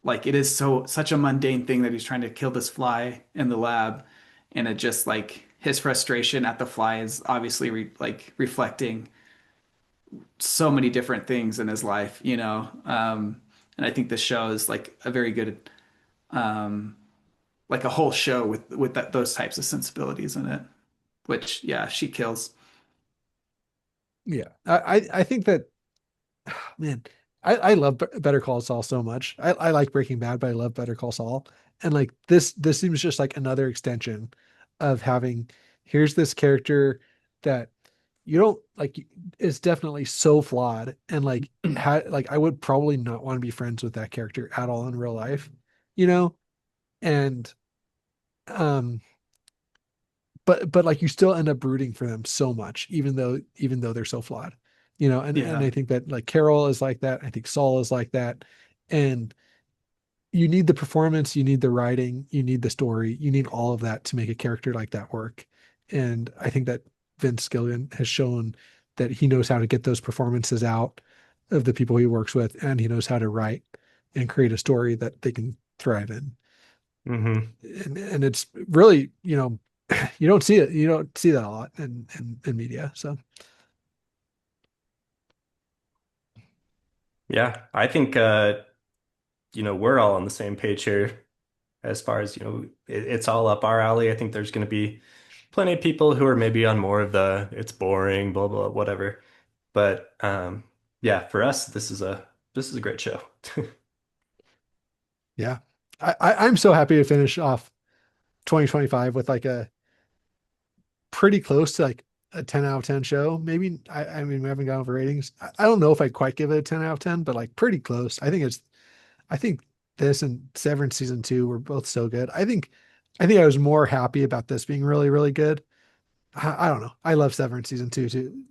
like it is such a mundane thing that he's trying to kill this fly in the lab, and it just like his frustration at the fly is obviously reflecting so many different things in his life. And I think this show is like a very good like a whole show with those types of sensibilities in it, which yeah, she kills. Yeah. I think that, man, I love Better Call Saul so much. I like Breaking Bad, but I love Better Call Saul. And like this seems just like another extension of having, here's this character that you don't like, is definitely so flawed, and like like I would probably not want to be friends with that character at all in real life, you know? And um but like you still end up rooting for them so much, even though they're so flawed, and Yeah. I think that like Carol is like that. I think Saul is like that. And you need the performance, you need the writing, you need the story, you need all of that to make a character like that work. And I think that Vince Gilligan has shown that he knows how to get those performances out of the people he works with, and he knows how to write and create a story that they can thrive in. Hmm. And it's really, you don't see that a lot in media. So Yeah, I think we're all on the same page here as far as, it's all up our alley. I think there's going to be plenty of people who are maybe on more of the it's boring, blah blah, whatever. But yeah, for us, this is a great show. Yeah. I'm so happy to finish off 2025 with like a pretty close to like a 10 out of 10 show. Maybe I mean we haven't gone over ratings. I don't know if I'd quite give it a 10 out of 10, but like pretty close. I think this and Severance season 2 were both so good. I think I was more happy about this being really, really good. I don't know. I love Severance season 2 too.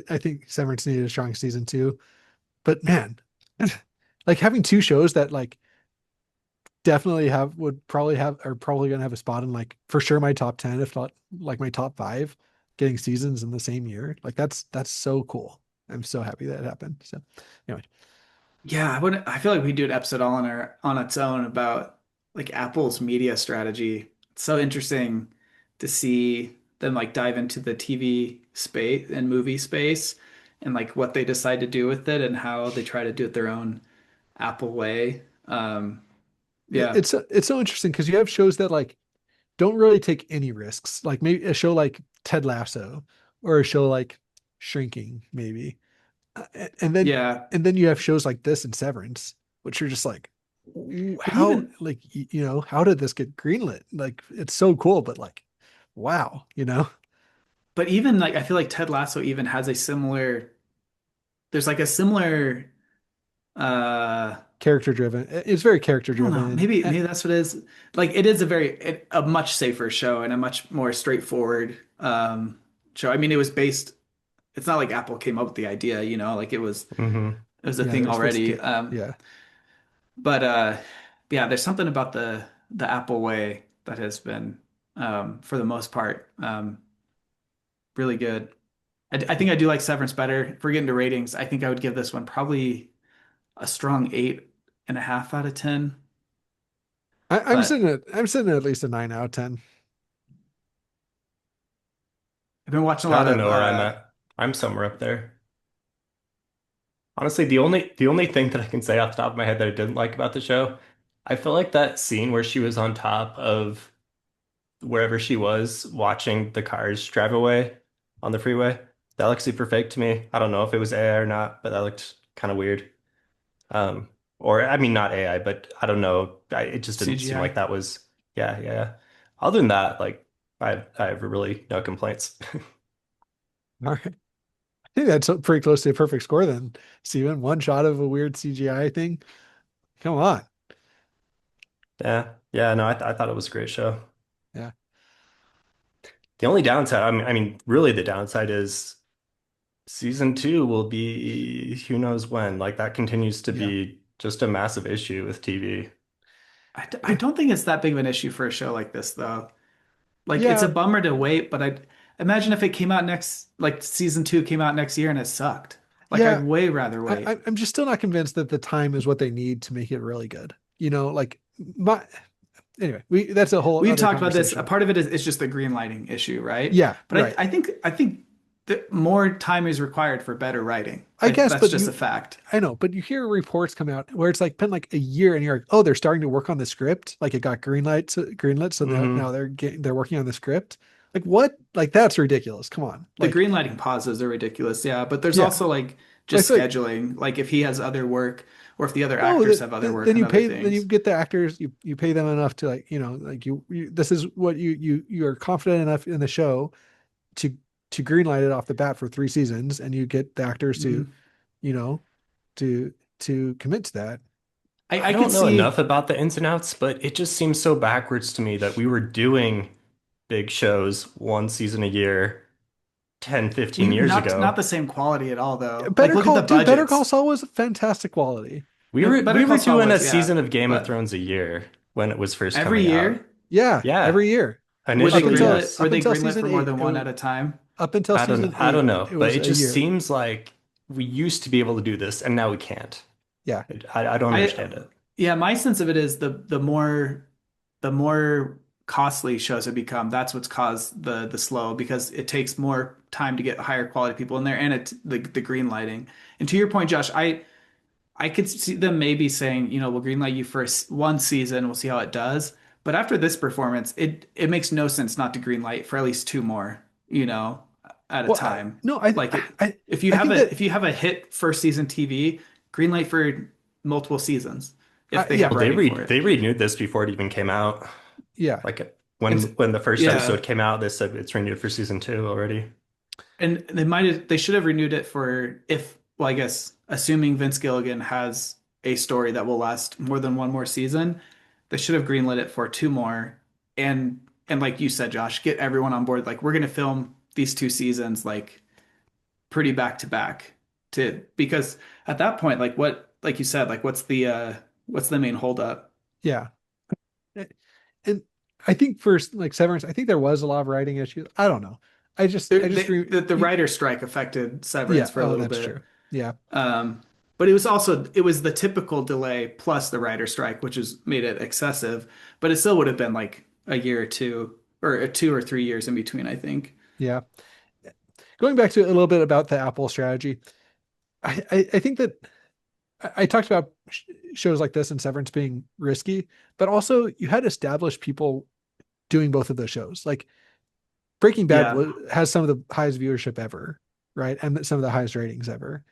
I think Severance needed a strong season 2, but man, like having two shows that like definitely have would probably have are probably gonna have a spot in like for sure my top 10, if not like my top 5, getting seasons in the same year. Like that's so cool. I'm so happy that it happened. So anyway, Yeah, I feel like we do an episode all on its own about like Apple's media strategy. It's so interesting to see them like dive into the TV space and movie space and like what they decide to do with it and how they try to do it their own Apple way. Yeah. it's so interesting because you have shows that like don't really take any risks. Like maybe a show like Ted Lasso or a show like Shrinking, maybe. And then Yeah. you have shows like this and Severance, which are just like, But how even like how did this get greenlit? Like it's so cool, but like, wow, but even like I feel like Ted Lasso even has a similar there's like a similar character driven. It's very character I don't know. driven. Maybe that's what it is. Like it is a much safer show and a much more straightforward show. I mean, it was based. It's not like Apple came up with the idea, like Hmm. it was a Yeah, thing they're supposed to already. get yeah. But yeah, there's something about the Apple way that has been for the most part really good. I think I do like Severance better. If we're getting to ratings, I think I would give this one probably a strong 8.5 out of 10. But I'm sitting at least a 9 out of 10. I've been watching a I lot don't of know where I'm at. I'm somewhere up there. Honestly, the only thing that I can say off the top of my head that I didn't like about the show, I feel like that scene where she was on top of wherever she was watching the cars drive away on the freeway. That looked super fake to me. I don't know if it was AI or not, but that looked kind of weird. Um, or I mean, not AI, but I don't know. It just didn't seem CGI. like that was, yeah, yeah. Yeah. Other than that, like I have really no complaints. All right. I think that's pretty close to a perfect score then, Steven. One shot of a weird CGI thing. Come on. Yeah, yeah. No, I thought it was a great show. Yeah. The only downside, I mean, really, the downside is season two will be who knows when. Like that continues to Yeah. be just a massive issue with TV. I don't think it's that big of an issue for a show like this, though. Like, it's a Yeah. bummer to wait, but I'd imagine if it came out like season two came out next year and it sucked. Like, Yeah. I'd way rather wait. I'm just still not convinced that the time is what they need to make it really good. Like my anyway, we that's a whole We've other talked about this. A conversation. part of it is just the green lighting issue, right? Yeah, But right. I think that more time is required for better writing. I guess, That's but just a fact. I know, but you hear reports come out where it's like been like a year and you're like, oh, they're starting to work on the script. Like it got greenlit, so now Hmm. they're working on the script. Like what? Like that's ridiculous. Come on. The Like green lighting pauses are ridiculous, yeah. But there's yeah. also like But I just feel like scheduling, like if he has other work or if the other no, actors have other work then on you other pay, then you things. get the actors, you pay them enough to like, like this is what you are confident enough in the show to greenlight it off the bat for 3 seasons, and you get the actors to, Mhm. you know, to commit to that. I I could don't know enough see about the ins and outs, but it just seems so backwards to me that we were doing big shows one season a year 10, 15 years not ago. the same quality at all though. Like Better look at Call, the dude, Better Call budgets. Saul was fantastic quality. We were Better we were Call Saul doing a was, yeah, season of Game of but Thrones a year when it was first every coming out. year Yeah, Yeah, every year. were they Up initially, until greenlit? yes. Were up they until greenlit season for more 8, than one at a time? up until season I 8, don't know, it but was it a just year. seems like we used to be able to do this and now we can't. Yeah. I don't I understand it. Yeah, my sense of it is the more costly shows have become, that's what's caused the slow because it takes more time to get higher quality people in there and the green lighting. And to your point, Josh, I could see them maybe saying, we'll green light you for one season, we'll see how it does. But after this performance, it makes no sense not to green light for at least two more, at a Well, time. no, Like if you I have think a that if you have a hit first season TV, green light for multiple seasons. if they yeah, have Well, they writing re for it. they renewed this before it even came out. yeah. Like And when the first yeah, episode came out, they said it's renewed for season 2 already. and they should have renewed it for if well, I guess assuming Vince Gilligan has a story that will last more than one more season, they should have greenlit it for two more. And like you said, Josh, get everyone on board. Like we're gonna film these two seasons like pretty back to back to because at that point, like you said, like what's the main holdup? Yeah. And I think for like Severance, I think there was a lot of writing issues. I don't know. I just The writer strike affected Severance yeah. for a Oh, little that's true. bit. Yeah. Um, but it was the typical delay plus the writer strike, which has made it excessive. But it still would have been like a year or two, or 2 or 3 years in between, I think. Yeah. Going back to a little bit about the Apple strategy, I think that I talked about shows like this and Severance being risky, but also you had established people doing both of those shows. Like Breaking Bad Yeah, has some of the highest viewership ever, right? And some of the highest ratings ever.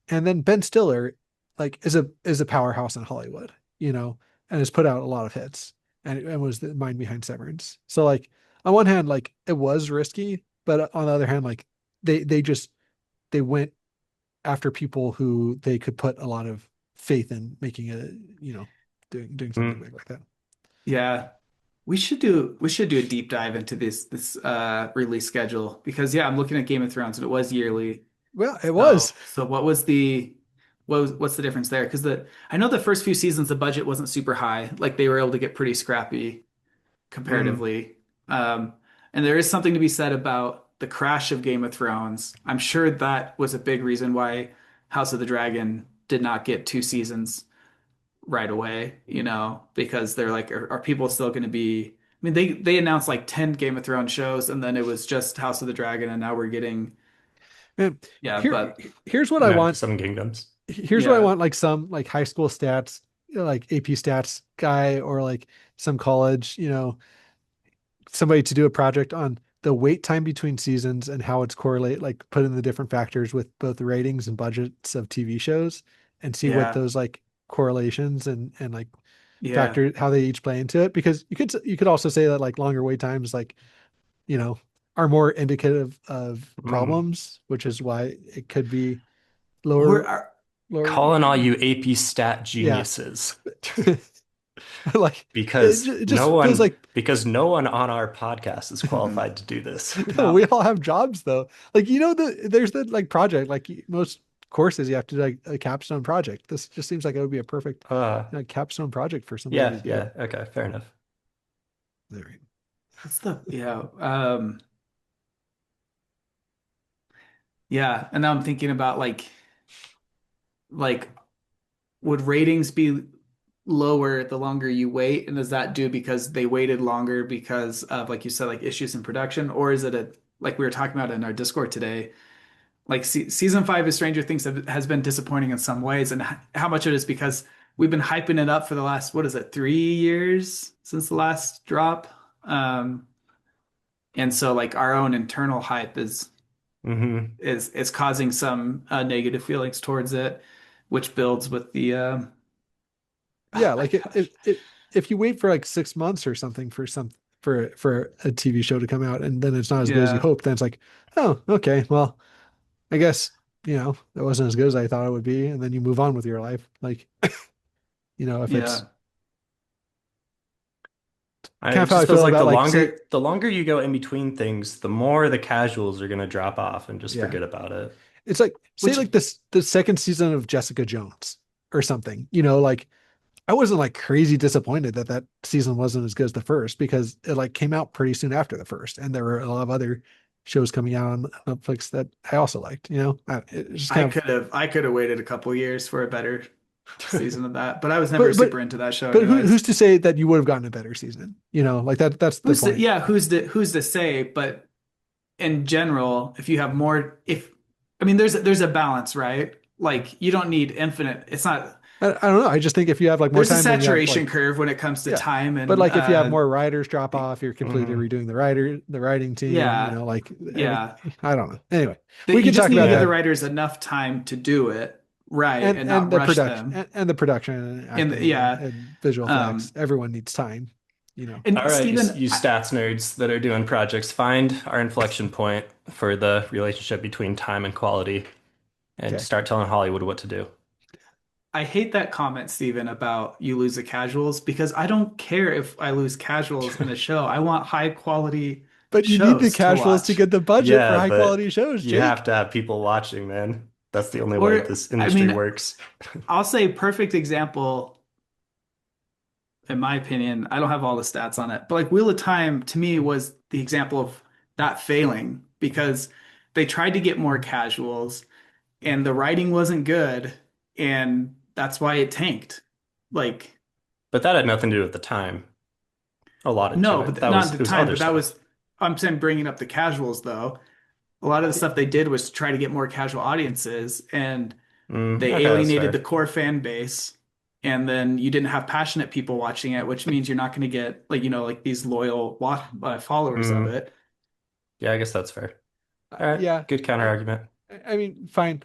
And then Ben Stiller, like, is a powerhouse in Hollywood, and has put out a lot of hits and was the mind behind Severance. So like on one hand, like it was risky, but on the other hand, like they went after people who they could put a lot of faith in making it, doing something Mm. big like that. yeah. We should do a deep dive into this release schedule because yeah, I'm looking at Game of Thrones and it was yearly. Well, it So was. so what's the difference there? Because I know the first few seasons the budget wasn't super high. Like they were able to get pretty scrappy Mm. comparatively. Um, and there is something to be said about the crash of Game of Thrones. I'm sure that was a big reason why House of the Dragon did not get two seasons right away, because they're like, are people still going to be? I mean, they announced like 10 Game of Thrones shows, and then it was just House of the Dragon, and now we're getting Man, yeah, here but here's what I No, want. Seven Kingdoms. Here's what I yeah, want, like some like high school stats, like AP stats guy or like some college, somebody to do a project on the wait time between seasons and how it's correlate, like put in the different factors with both the ratings and budgets of TV shows and see what yeah, those like correlations and like yeah. factor how they each play into it. Because you could also say that like longer wait times, like, you know, are more indicative of Mm. problems, which is why it could be Or lower, are, lower. Calling all you AP stat Yeah. geniuses Like it just feels like because no one on our podcast is qualified to do this. no, we no. all have jobs though. Like there's the like project, like most courses you have to do like a capstone project. This just seems like it would be a perfect Uh, capstone project for somebody to yeah, do. yeah, okay, fair enough. There. What's the yeah. Yeah, and now I'm thinking about like would ratings be lower the longer you wait? And does that do because they waited longer because of, like you said, like issues in production? Or is it like we were talking about in our Discord today, like season five of Stranger Things has been disappointing in some ways, and how much of it is because we've been hyping it up for the last, what is it, 3 years since the last drop? Um, and so like our own internal hype is Hmm. is is causing some negative feelings towards it, which builds with the oh Yeah, my like gosh. if you wait for like 6 months or something for for a TV show to come out and then it's not as good as you Yeah, hoped, then it's like, oh, okay, well, I guess, it wasn't as good as I thought it would be, and then you move on with your life. Like, if it's yeah, kind It of how I just feels feel like about like say the longer you go in between things, the more the casuals are gonna drop off and just yeah. forget about it. It's like say which like this the second season of Jessica Jones or something. Like I wasn't like crazy disappointed that that season wasn't as good as the first because it like came out pretty soon after the first, and there were a lot of other shows coming out on Netflix that I also liked. It just I kind could have I could have waited a couple years for a better of, season of that, but I was never but super into that show who's anyways. to say that you would have gotten a better season? Like that's the point. Who's to say? But in general, if you have more, if I mean, there's a balance, right? Like you don't need infinite. It's not. I don't know. I just think if you have like more There's a time, then you have saturation like curve when it comes to yeah. time But and like if you have more writers drop off, you're completely Hmm. redoing the writing team, yeah, like every yeah. I don't know. Anyway, That we you can just talk need to about give the Yeah. that. writers enough time to do it. right, and and not the rush production them. and the production and And acting yeah, and visual effects. um, Everyone needs time, you know. All and right, Stephen, you stats nerds that are doing projects, find our inflection point for the relationship between time and quality and Okay. start telling Hollywood what to do. I hate that comment, Stephen, about you lose the casuals because I don't care if I lose casuals in a show. I want high quality But you need the shows to casuals to watch. get the budget for Yeah, high but quality shows, you have Jake. to have people watching, man. That's the only way Or, this I industry mean, works. I'll say perfect example, in my opinion. I don't have all the stats on it, but like Wheel of Time to me was the example of that failing because they tried to get more casuals and the writing wasn't good, and that's why it tanked. Like, But that had nothing to do with the time. A lot of no, time. but not at It the was time, other but that stuff. was, I'm saying bringing up the casuals though. A lot of the stuff they did was to try to get more casual audiences, and they Okay, that's alienated the fair. core fan base. And then you didn't have passionate people watching it, which means you're not going to get like, like these loyal followers of Mm, it. yeah, I guess that's fair. All right, Yeah. good counter I, argument. I mean, fine.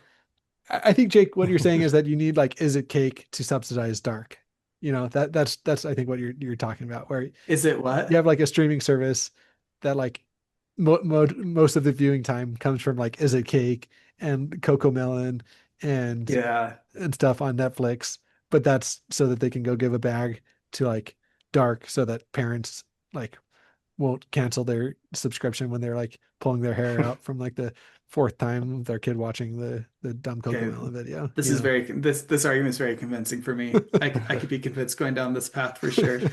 I think Jake, what you're saying is that you need like is it cake to subsidize dark. You know, that's I think what you're talking about, where Is it you what? have like a streaming service that like most of the viewing time comes from like is it cake and Coco Melon and Yeah. stuff on Netflix, but that's so that they can go give a bag to like dark so that parents like won't cancel their subscription when they're like pulling their hair out from like the fourth time their kid watching the dumb Coco Okay. Melon video, This you is know. this argument is very convincing for me. I could be convinced going down this path for sure.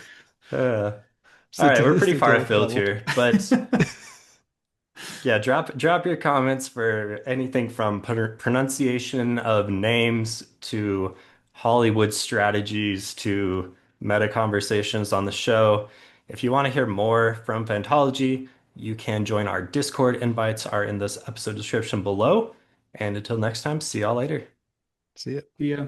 Uh, all right, we're pretty far Satanic afield level. here, but yeah, drop your comments for anything from pronunciation of names to Hollywood strategies to meta conversations on the show. If you want to hear more from Fantology, you can join our Discord. Invites are in this episode description below. And until next time, see y'all later. See it. Yeah.